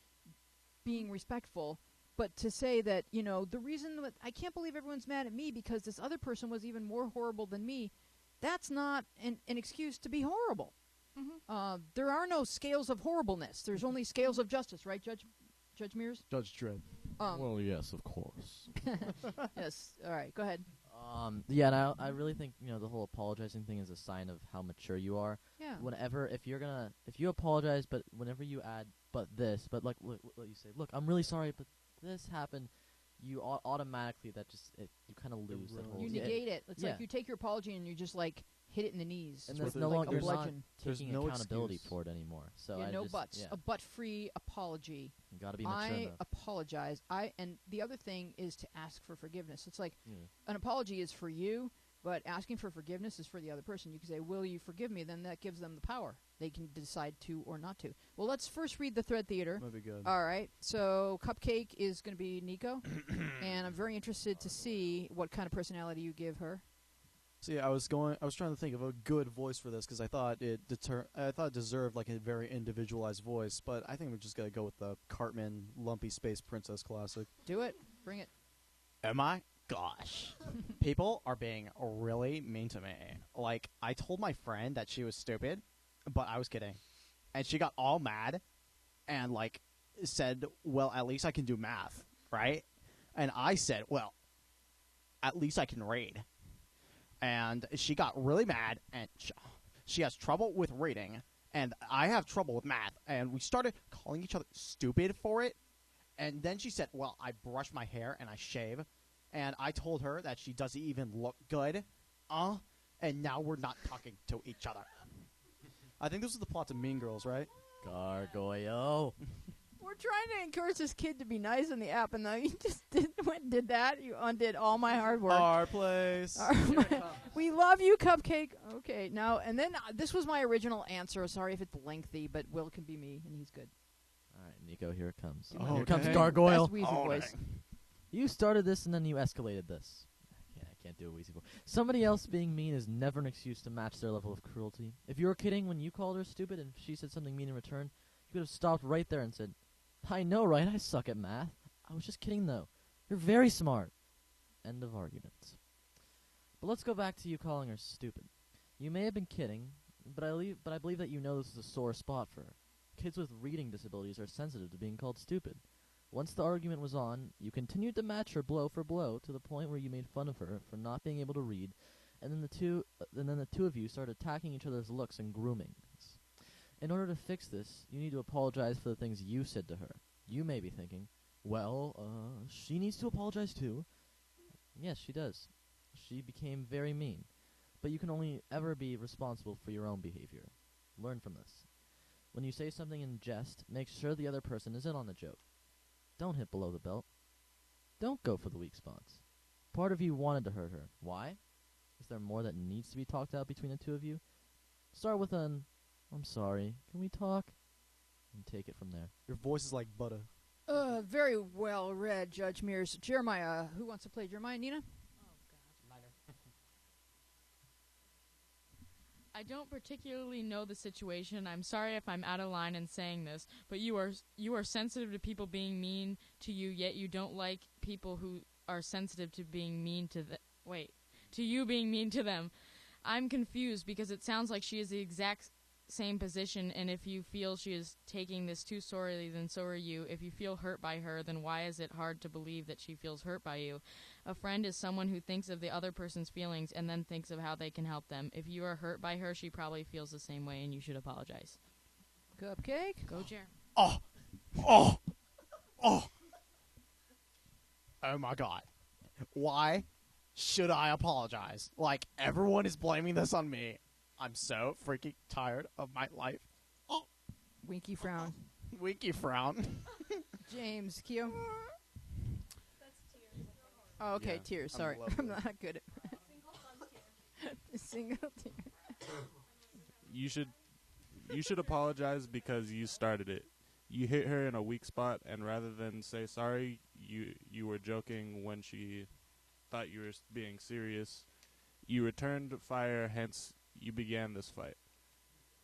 respectful. But to say that, the reason that I can't believe everyone's mad at me because this other person was even more horrible than me, that's not an excuse to be horrible. There are no scales of horribleness. There's only scales of justice, right, Judge Mears? Judge Dredd. Well, yes, of course. Yes. All right, go ahead. Yeah, and I really think the whole apologizing thing is a sign of how mature you are. Yeah. If you apologize, but whenever you add but like what you say, look, I'm really sorry, but this happened. You automatically you kind of lose that whole. You negate it. It's like you take your apology and you just like hit it in the knees. And it's there's no like longer a bludgeon. taking no accountability excuse for it anymore. So no buts. A butt-free apology. You gotta be mature I enough. apologize. And the other thing is to ask for forgiveness. It's like an apology is for you, but asking for forgiveness is for the other person. You can say, "Will you forgive me?" Then that gives them the power. They can decide to or not to. Well, let's first read the Thread Theater. That'd be good. All right. So Cupcake is going to be Nico, and I'm very interested to see what kind of personality you give her. See, I was trying to think of a good voice for this because I thought it deserved like a very individualized voice, but I think we're just gonna go with the Cartman Lumpy Space Princess classic. Do it. Bring it. Oh my gosh. People are being really mean to me. Like, I told my friend that she was stupid, but I was kidding. And she got all mad and, like, said, well, at least I can do math, right? And I said, well, at least I can read. And she got really mad, and she has trouble with reading, and I have trouble with math. And we started calling each other stupid for it. And then she said, well, I brush my hair and I shave. And I told her that she doesn't even look good. And now we're not talking to each other. I think this is the plot to Mean Girls, right? Gargoyle. We're trying to encourage this kid to be nice in the app, and then you just did that. You undid all my hard work. Our place. We love you, Cupcake. Okay, now, and then this was my original answer. Sorry if it's lengthy, but Will can be me, and he's good. All right, Nico, here it comes. Oh, Here comes okay. Gargoyle. Best Weezy voice. You started this and then you escalated this. I can't do a Weezy voice. Somebody else being mean is never an excuse to match their level of cruelty. If you were kidding when you called her stupid and she said something mean in return, you could have stopped right there and said, I know, right? I suck at math. I was just kidding, though. You're very smart. End of argument. But let's go back to you calling her stupid. You may have been kidding, but I believe that you know this is a sore spot for her. Kids with reading disabilities are sensitive to being called stupid. Once the argument was on, you continued to match her blow for blow to the point where you made fun of her for not being able to read, and then the two of you started attacking each other's looks and grooming. In order to fix this, you need to apologize for the things you said to her. You may be thinking, well, she needs to apologize too. Yes, she does. She became very mean. But you can only ever be responsible for your own behavior. Learn from this. When you say something in jest, make sure the other person is in on the joke. Don't hit below the belt. Don't go for the weak spots. Part of you wanted to hurt her. Why? Is there more that needs to be talked out between the two of you? Start with an, I'm sorry, can we talk? And take it from there. Your voice is like butter. Very well read, Judge Mears. Jeremiah, who wants to play Jeremiah? Nina? I don't particularly know the situation. I'm sorry if I'm out of line in saying this, but you are sensitive to people being mean to you, yet you don't like people who are sensitive to being mean to to you being mean to them. I'm confused because it sounds like she is the exact same position, and if you feel she is taking this too sorely, then so are you. If you feel hurt by her, then why is it hard to believe that she feels hurt by you? A friend is someone who thinks of the other person's feelings and then thinks of how they can help them. If you are hurt by her, she probably feels the same way, and you should apologize. Cupcake? Go, Jer. Oh my God. Why should I apologize? Like, everyone is blaming this on me. I'm so freaking tired of my life. Oh. Winky frown. Winky frown. James, Keo? That's tears. Oh, okay, Yeah, tears. I'm Sorry. lovely. I'm not good at single tear. You should apologize because you started it. You hit her in a weak spot, and rather than say sorry, you were joking when she thought you were being serious. You returned fire, hence you began this fight.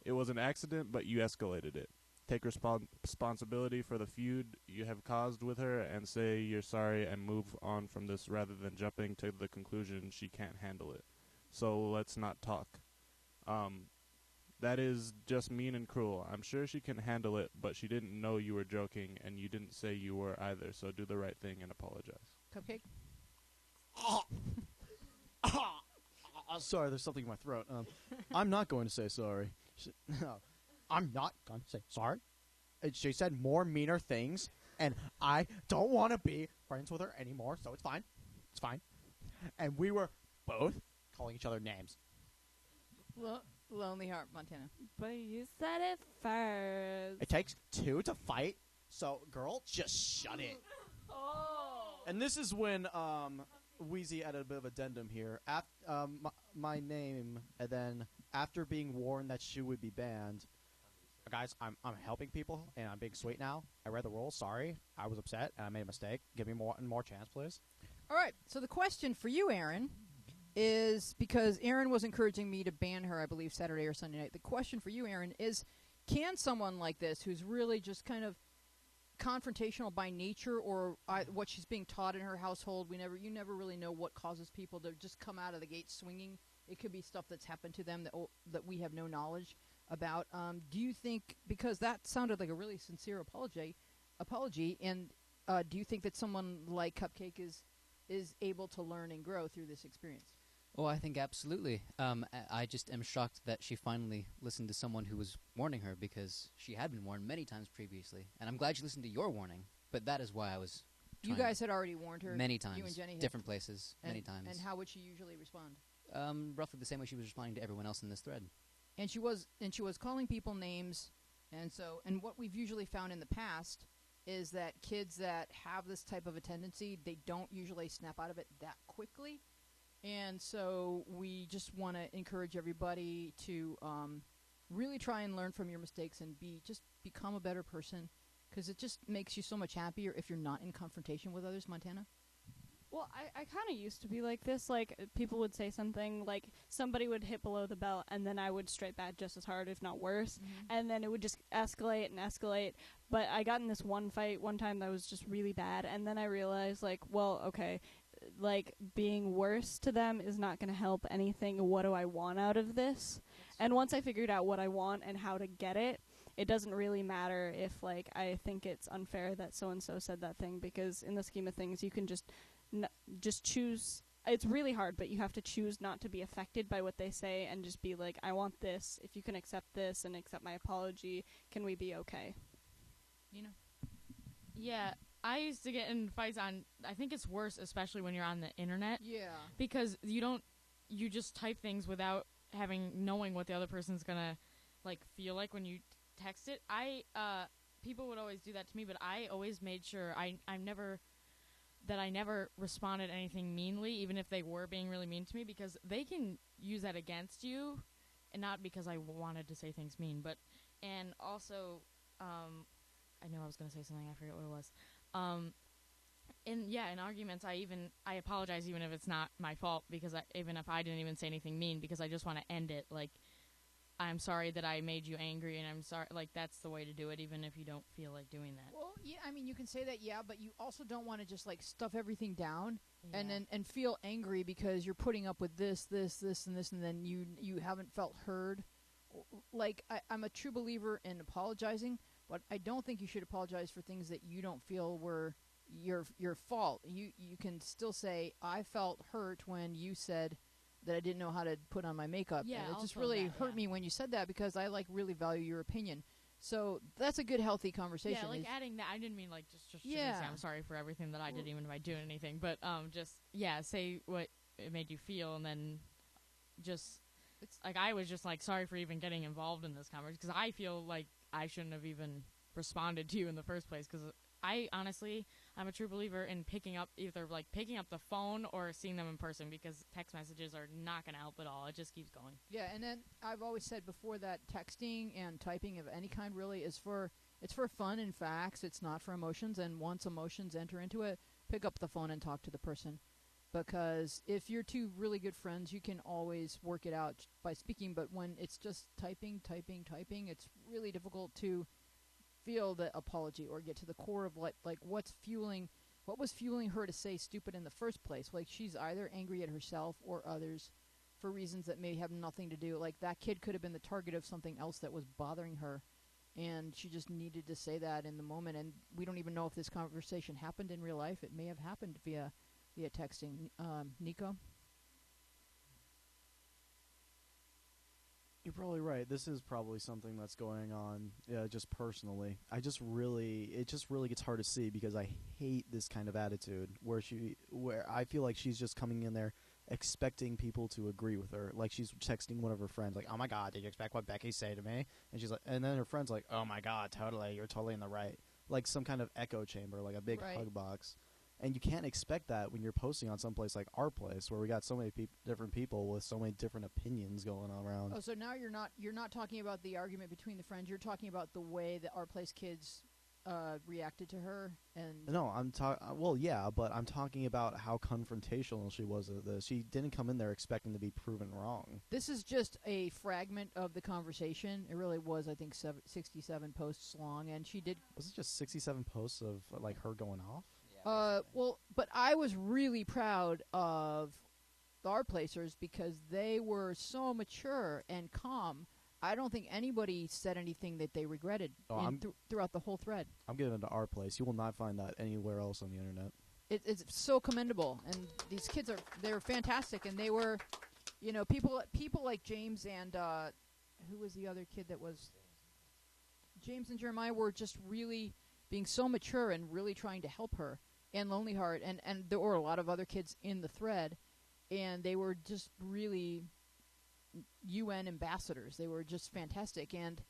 It was an accident, but you escalated it. Take responsibility for the feud you have caused with her and say you're sorry and move on from this rather than jumping to the conclusion she can't handle it. So let's not talk. That is just mean and cruel. I'm sure she can handle it, but she didn't know you were joking, and you didn't say you were either, so do the right thing and apologize. Cupcake? Sorry, there's something in my throat. I'm not going to say sorry. No, I'm not going to say sorry. She said more meaner things, and I don't want to be friends with her anymore, so it's fine. It's fine. And we were both calling each other names. Lonely Heart, Montana. But you said it first. It takes two to fight, so girl, just shut it. Oh. And this is when Wheezy added a bit of addendum here. My name, and then after being warned that she would be banned, guys, I'm helping people, and I'm being sweet now. I read the rules. Sorry, I was upset, and I made a mistake. Give me more chance, please. All right, so the question for you, Aaron, is because Aaron was encouraging me to ban her, I believe, Saturday or Sunday night. The question for you, Aaron, is can someone like this, who's really just kind of confrontational by nature, or what she's being taught in her household, you never really know what causes people to just come out of the gate swinging. It could be stuff that's happened to them that we have no knowledge about. Do you think, because that sounded like a really sincere apology, and do you think that someone like Cupcake is able to learn and grow through this experience? Oh, I think absolutely. I just am shocked that she finally listened to someone who was warning her, because she had been warned many times previously. And I'm glad she listened to your warning, but that is why I was You guys had already warned her many times, You and Jenny had. different places, many times. And how would she usually respond? Roughly the same way she was responding to everyone else in this thread. And she was calling people names, and what we've usually found in the past is that kids that have this type of a tendency, they don't usually snap out of it that quickly. And so we just want to encourage everybody to really try and learn from your mistakes and become a better person, Because it just makes you so much happier if you're not in confrontation with others, Montana? Well, I kind of used to be like this. Like, people would say something, like, somebody would hit below the belt, and then I would strike back just as hard, if not worse. And then it would just escalate and escalate. But I got in this one fight one time that was just really bad, and then I realized, like, well, okay, like, being worse to them is not going to help anything. What do I want out of this? And once I figured out what I want and how to get it, it doesn't really matter if, like, I think it's unfair that so-and-so said that thing, because in the scheme of things, you can just choose. It's really hard, but you have to choose not to be affected by what they say and just be like, I want this. If you can accept this and accept my apology, can we be okay? You know? Yeah, I used to get in fights on, I think it's worse, especially when you're on the internet. Yeah. Because you just type things without knowing what the other person's gonna, like, feel like when you text it. People would always do that to me, but I always made sure I never responded anything meanly, even if they were being really mean to me, because they can use that against you, and not because I wanted to say things mean, but, and also, I know I was going to say something, I forget what it was. In arguments, I apologize even if it's not my fault, because even if I didn't even say anything mean, because I just want to end it, like, I'm sorry that I made you angry, and I'm sorry, like, that's the way to do it, even if you don't feel like doing that. Well, yeah, I mean, you can say that, yeah, but you also don't want to just, like, stuff everything down and feel angry because you're putting up with this, and this, and then you haven't felt heard. Like, I'm a true believer in apologizing, but I don't think you should apologize for things that you don't feel were your fault. You can still say, I felt hurt when you said that I didn't know how to put on my makeup. Yeah, and it I'll just feel really that, hurt me when you said that, because I, like, really value your opinion. So that's a good, healthy conversation. Yeah, like, adding that, I didn't mean, like, just yeah. say I'm sorry for everything that I did, even if I did anything, but just, yeah, say what it made you feel, and then just, like, I was just, like, sorry for even getting involved in this conversation, because I feel like I shouldn't have even responded to you in the first place, because I'm a true believer in picking up the phone or seeing them in person, because text messages are not going to help at all. It just keeps going. Yeah, and then I've always said before that texting and typing of any kind really it's for fun and facts. It's not for emotions, and once emotions enter into it, pick up the phone and talk to the person. Because if you're two really good friends, you can always work it out by speaking, but when it's just typing, it's really difficult to feel the apology or get to the core of what was fueling her to say stupid in the first place. Like, she's either angry at herself or others for reasons that may have nothing to do. Like, that kid could have been the target of something else that was bothering her, and she just needed to say that in the moment. And we don't even know if this conversation happened in real life. It may have happened via texting. Nico? You're probably right. This is probably something that's going on just personally. It just really gets hard to see, because I hate this kind of attitude where I feel like she's just coming in there expecting people to agree with her. Like, she's texting one of her friends, like, oh my God, did you expect what Becky say to me? And she's like, and then her friend's like, oh my God, totally, you're totally in the right. Like some kind of echo chamber, like a big hug box. And you can't expect that when you're posting on some place like our place, where we got so many different people with so many different opinions going around. Oh, so now you're not talking about the argument between the friends. You're talking about the way that our place kids reacted to her. And no, I'm talking. Well, yeah, but I'm talking about how confrontational she was at this. She didn't come in there expecting to be proven wrong. This is just a fragment of the conversation. It really was, I think, 67 posts long, and she did. Was it just 67 posts of like her going off? Well, but I was really proud of our placers because they were so mature and calm. I don't think anybody said anything that they regretted throughout the whole thread. I'm getting into our place. You will not find that anywhere else on the internet. It's so commendable, and these kids they're fantastic, and they were, people like James and who was the other kid that was James and Jeremiah were just really being so mature and really trying to help her. And Lonely Heart, and there were a lot of other kids in the thread, and they were just really UN ambassadors. They were just fantastic, and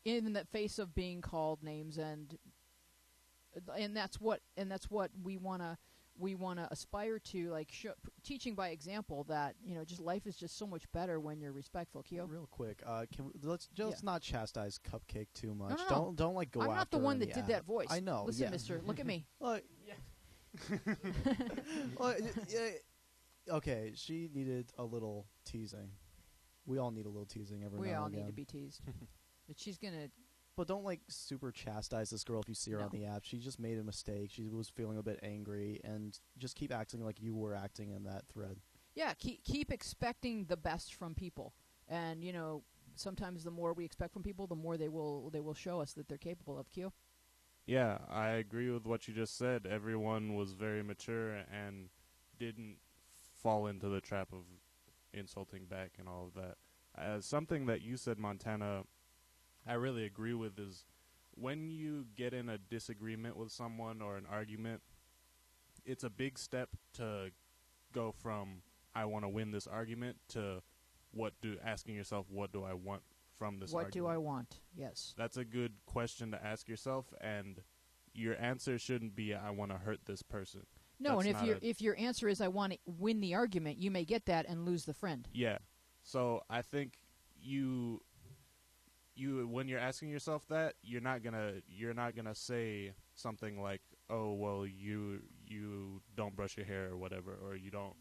in the face of being called names, and that's what we want to we want to aspire to like teaching by example that just life is just so much better when you're respectful. Kyo, Real quick, let's Yeah. not chastise Cupcake too much. No. Don't like go I'm after not the her one in that did app. that voice. I know. Listen, yeah. Mister, look at me. Like, well, okay, she needed a little teasing. We all need a little teasing every We now all and need again. to be teased. But she's gonna. But don't like super chastise this girl if you see her on No. the app. She just made a mistake. She was feeling a bit angry, and just keep acting like you were acting in that thread. Yeah, keep expecting the best from people, and sometimes the more we expect from people, the more they will show us that they're capable of. Kyo. Yeah, I agree with what you just said. Everyone was very mature and didn't fall into the trap of insulting back and all of that. Something that you said, Montana, I really agree with is when you get in a disagreement with someone or an argument, it's a big step to go from I want to win this argument to asking yourself, what do I want from this What argument? do I want? Yes. That's a good question to ask yourself, and your answer shouldn't be I want to hurt this person. No, That's and not if your answer is I want to win the argument, you may get that and lose the friend. Yeah. So I think you when you're asking yourself that, you're not gonna say something like, "Oh, well, you don't brush your hair or whatever, or you don't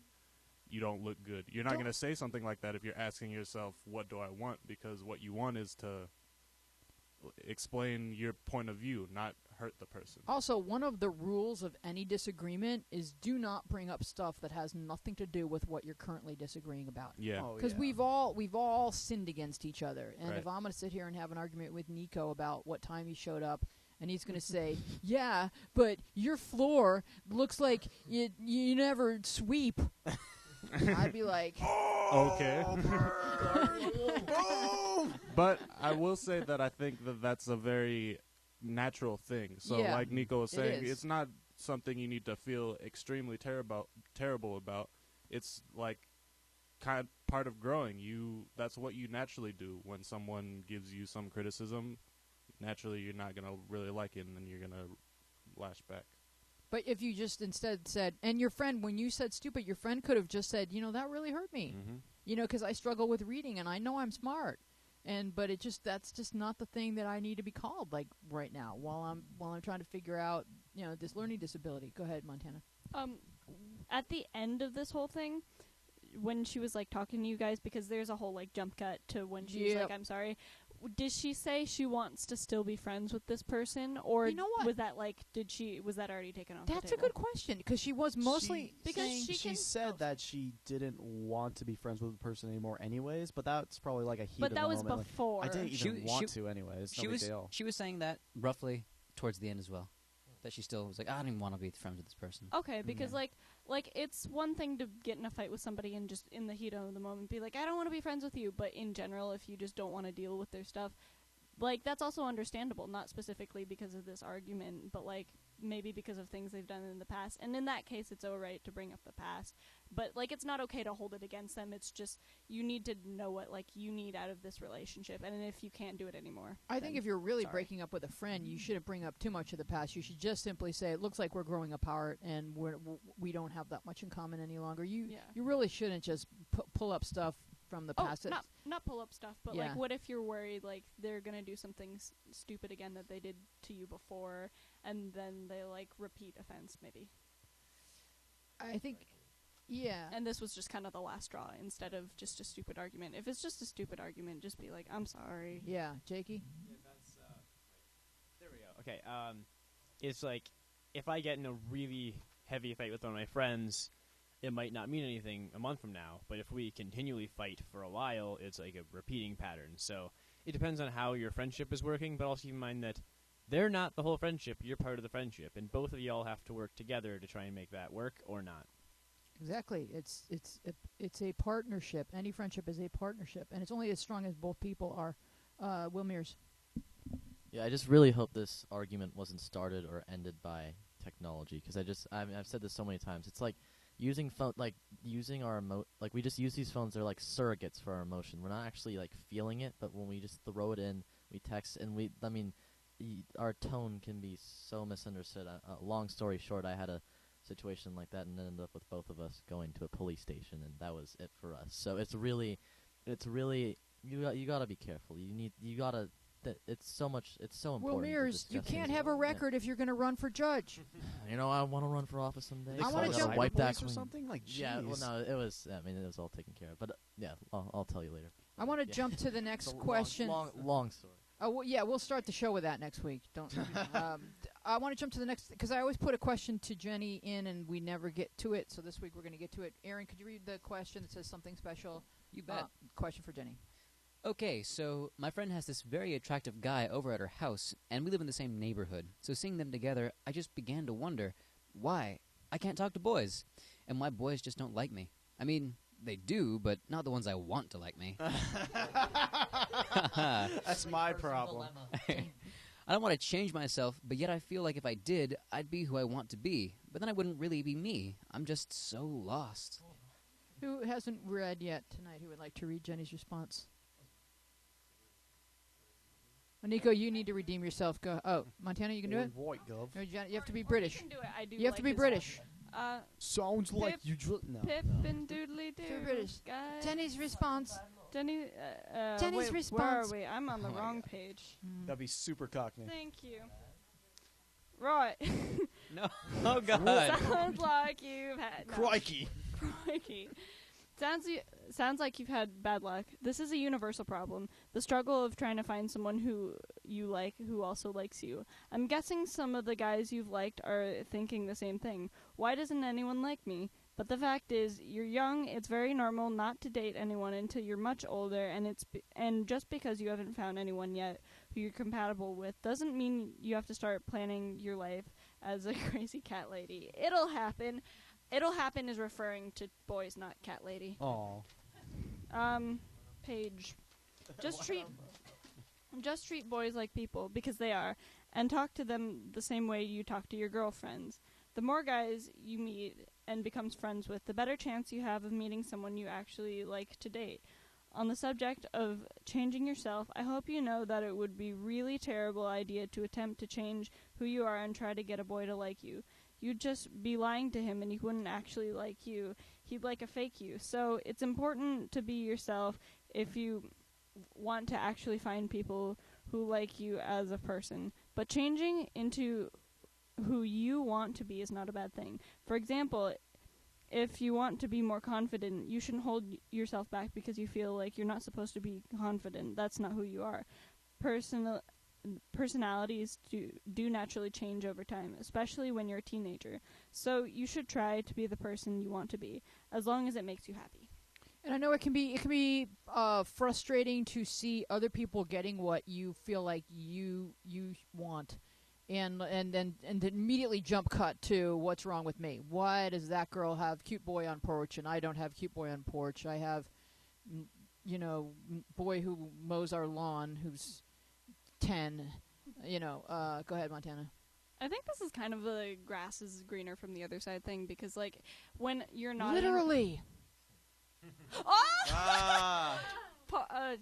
look good." You're not gonna say something like that if you're asking yourself, "What do I want?" Because what you want is to explain your point of view, not hurt the person. Also, one of the rules of any disagreement is do not bring up stuff that has nothing to do with what you're currently disagreeing about. Yeah. Oh, Because yeah. we've all sinned against each other, and Right. if I'm going to sit here and have an argument with Nico about what time he showed up, and he's going to say, "Yeah, but your floor looks like you never sweep," I'd be like, Okay. But I will say that I think that that's a very natural thing. So Yeah, like Nico was it saying, is. it's not something you need to feel extremely terrible about. It's like part of growing. That's what you naturally do when someone gives you some criticism. Naturally, you're not going to really like it, and then you're going to lash back. But if you just instead said, and your friend, when you said stupid, your friend could have just said, that really hurt me. Mm-hmm. Because I struggle with reading, and I know I'm smart. But that's just not the thing that I need to be called like right now while I'm trying to figure out this learning disability. Go ahead, Montana. At the end of this whole thing, when she was like talking to you guys, because there's a whole like jump cut to when she was Yep. like, "I'm sorry." Did she say she wants to still be friends with this person, or You know what? was that like was that already taken off? That's the a table? good question because she was mostly Because saying, she can- said that she didn't want to be friends with the person anymore anyways, but that's probably like a heat But of that the was moment. Like, before. I didn't She- even want she- to anyways. She No was big deal. she was saying that roughly towards the end as well. That she still was like, I don't even want to be friends with this person. Okay, because Yeah. like it's one thing to get in a fight with somebody and just in the heat of the moment be like, "I don't want to be friends with you," but in general, if you just don't want to deal with their stuff, like that's also understandable, not specifically because of this argument, but like maybe because of things they've done in the past. And in that case, it's alright to bring up the past, but like it's not okay to hold it against them. It's just you need to know what like you need out of this relationship, and if you can't do it anymore, I then think if you're really sorry. breaking up with a friend, you shouldn't bring up too much of the past. You should just simply say, "It looks like we're growing apart, and we don't have that much in common any longer." You really shouldn't just pull up stuff from the past. Not pull up stuff, but Yeah. like, what if you're worried like they're gonna do something stupid again that they did to you before, and then they like repeat offense maybe? I think, yeah. And this was just kind of the last straw instead of just a stupid argument. If it's just a stupid argument, just be like, "I'm sorry." Yeah, Jakey? Yeah, that's, there we go. Okay, it's like, if I get in a really heavy fight with one of my friends, it might not mean anything a month from now, but if we continually fight for a while, it's like a repeating pattern. So it depends on how your friendship is working, but also keep in mind that they're not the whole friendship, you're part of the friendship, and both of y'all have to work together to try and make that work or not. Exactly. It's a partnership. Any friendship is a partnership, and it's only as strong as both people are. Will Mears. Yeah, I just really hope this argument wasn't started or ended by technology, because I've said this so many times. It's like using using our we just use these phones. They're like surrogates for our emotion. We're not actually like feeling it, but when we just throw it in, we text, and our tone can be so misunderstood. Long story short, I had a situation like that and ended up with both of us going to a police station, and that was it for us. So it's really you gotta be careful. You gotta. It's so important. Will to Mears, discuss you things can't have a like- record if you're going to run for judge. You know, I want to run for office someday. They I call wanna it jump- wipe that cyber police or clean. something like. Yeah, well, jeez. no, it was. I mean, it was all taken care of. But yeah, I'll tell you later. I want to Yeah. jump to the It's next a question. long story. Oh, well, yeah, we'll start the show with that next week. Don't. I want to jump to the next because I always put a question to Jenny in and we never get to it. So this week we're going to get to it. Aaron, could you read the question that says something special? You bet. Question for Jenny. Okay, so my friend has this very attractive guy over at her house, and we live in the same neighborhood. So seeing them together, I just began to wonder why I can't talk to boys, and why boys just don't like me. I mean, they do, but not the ones I want to like me. That's my problem. I don't want to change myself, but yet I feel like if I did, I'd be who I want to be. But then I wouldn't really be me. I'm just so lost. Who hasn't read yet tonight? Who would like to read Jenny's response? Nico, you need to redeem yourself. Go. Oh, Montana, you can do it. White gov. No, Jen, you have to be British. You can do it. I do. You have to like be his- British. Sounds like you. No. Pip and doodly doo. Too British. Guys. Jenny's response. Jenny. Jenny's wait, response. Where are we? I'm on the Oh my wrong God. page. That'd be super cockney. Thank you. Right. No. Oh, God. Sounds like you've had. No. Crikey. Crikey. Sounds like you've had bad luck. This is a universal problem. The struggle of trying to find someone who you like who also likes you. I'm guessing some of the guys you've liked are thinking the same thing. Why doesn't anyone like me? But the fact is, you're young. It's very normal not to date anyone until you're much older, and just because you haven't found anyone yet who you're compatible with doesn't mean you have to start planning your life as a crazy cat lady. It'll happen. It'll happen is referring to boys, not cat lady. Aw. Page. Just treat boys like people, because they are, and talk to them the same way you talk to your girlfriends. The more guys you meet and becomes friends with, the better chance you have of meeting someone you actually like to date. On the subject of changing yourself, I hope you know that it would be really terrible idea to attempt to change who you are and try to get a boy to like you. You'd just be lying to him and he wouldn't actually like you. He'd like a fake you. So it's important to be yourself if you want to actually find people who like you as a person. But changing into who you want to be is not a bad thing. For example, if you want to be more confident, you shouldn't hold yourself back because you feel like you're not supposed to be confident. That's not who you are. Personalities do naturally change over time, especially when you're a teenager. So you should try to be the person you want to be, as long as it makes you happy. And I know it can be frustrating to see other people getting what you feel like you want, and then immediately jump cut to what's wrong with me. Why does that girl have cute boy on porch and I don't have cute boy on porch? I have, boy who mows our lawn who's 10. Go ahead, Montana. I think this is kind of the grass is greener from the other side thing, because like when you're not Literally Ah.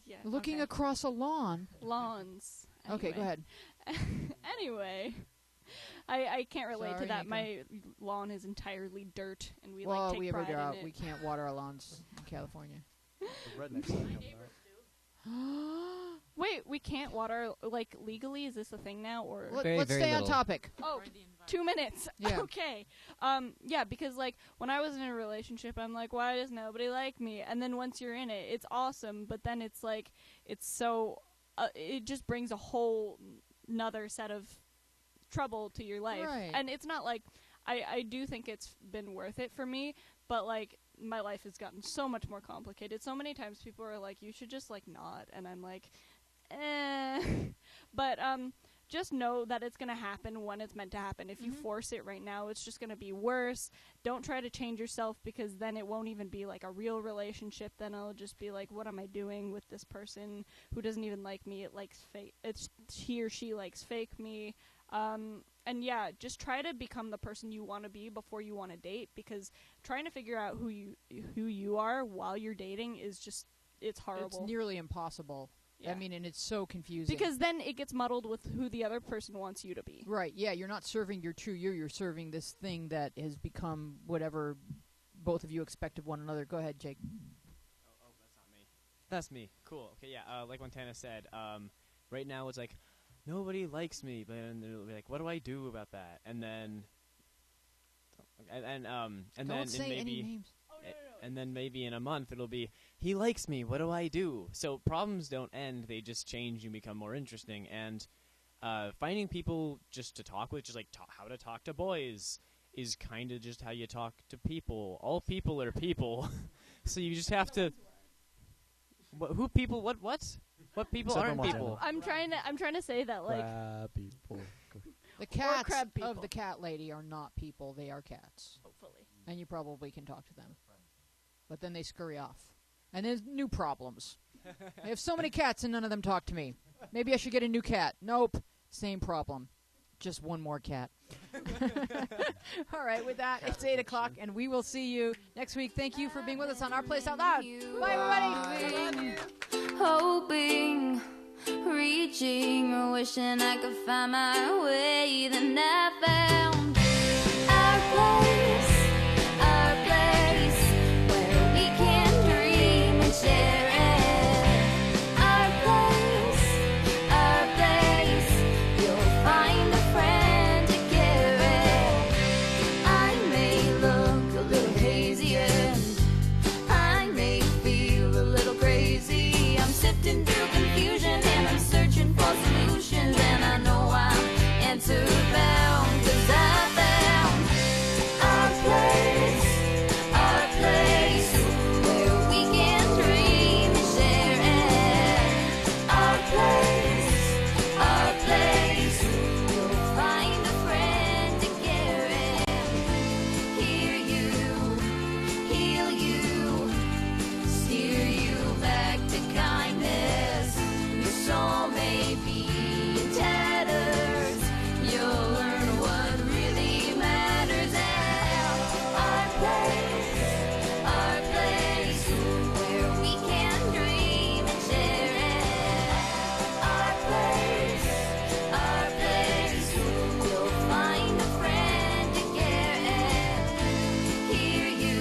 yeah, looking okay. across a lawn. Lawns. Okay, go Anyway. ahead. Anyway, I can't relate Sorry, to that. Nico. My lawn is entirely dirt, and we Well, like take pride in it. we can't water our lawns in California. The rednecks are coming out. Wait, we can't water like legally? Is this a thing now, or Very, Let's very stay on little. topic. oh, 2 minutes? Yeah. Okay. Yeah, because like when I was in a relationship, I'm like, why does nobody like me? And then once you're in it, it's awesome. But then it's like it's so it just brings a whole another set of trouble to your life. Right. And it's not like I do think it's been worth it for me, but like my life has gotten so much more complicated. So many times people are like, you should just like not, and I'm like, but just know that it's gonna happen when it's meant to happen. If you force it right now, it's just gonna be worse. Don't try to change yourself, because then it won't even be like a real relationship. Then it'll just be like, what am I doing with this person who doesn't even like me? It likes fake. It's he or she likes fake me. And yeah, just try to become the person you want to be before you want to date, because trying to figure out who you are while you're dating is just, it's horrible. It's nearly impossible. Yeah. I mean, and it's so confusing. Because then it gets muddled with who the other person wants you to be. Right, yeah, you're not serving your true you're serving this thing that has become whatever both of you expect of one another. Go ahead, Jake. Oh, that's not me. That's me. Cool. Okay, yeah. Like Montana said, right now it's like nobody likes me, but then it'll be like, what do I do about that? And then, and Don't then say maybe, any names. and then maybe in a month it'll be he likes me. What do I do? So problems don't end; they just change and become more interesting. And finding people just to talk with, just like how to talk to boys, is kind of just how you talk to people. All people are people, so you just have to. Who people? What? What people Except for aren't Montana. people? I'm trying to say that like people. The cats crab of people. the cat lady are not people, they are cats. hopefully. And you probably can talk to them. But then they scurry off. And there's new problems. I have so many cats and none of them talk to me. Maybe I should get a new cat. Nope. Same problem. Just one more cat. All right, with that, it's 8 o'clock, and we will see you next week. Thank you for being with us on Our Place Out Loud. Bye, everybody. Hoping, reaching, or wishing I could find my way, then I found our place, where we can dream and share it. Our place, you'll find a friend to care it. I may look a little hazy and I may feel a little crazy. I'm sifting through confusion and I'm searching for solutions, and I know I'm answer bound, 'cause I found our place, where we can dream and share it. Our place, you'll find a friend to care it. Hear you, heal you, steer you back to kindness. Your soul may be in tatters. You'll learn what really matters. And our place, where we can dream and share it. Our place, you'll find a friend to care it. Hear you,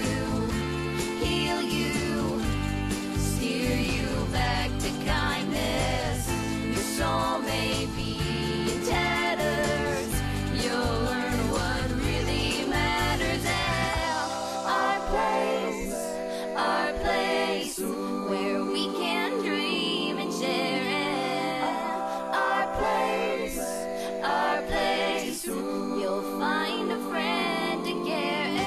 heal you, steer you back to kindness. Your soul may be in tatters. You'll learn what really matters. And our place, where we can dream and share it. Our place, you'll find a friend to care it.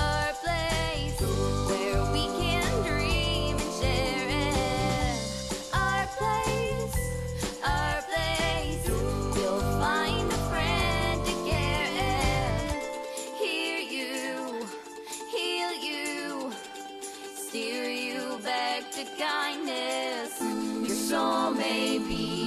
Our place, where we can dream and share it. Our place, you'll find a friend to care it. Hear you, heal you, steer you back to kindness. Your soul may be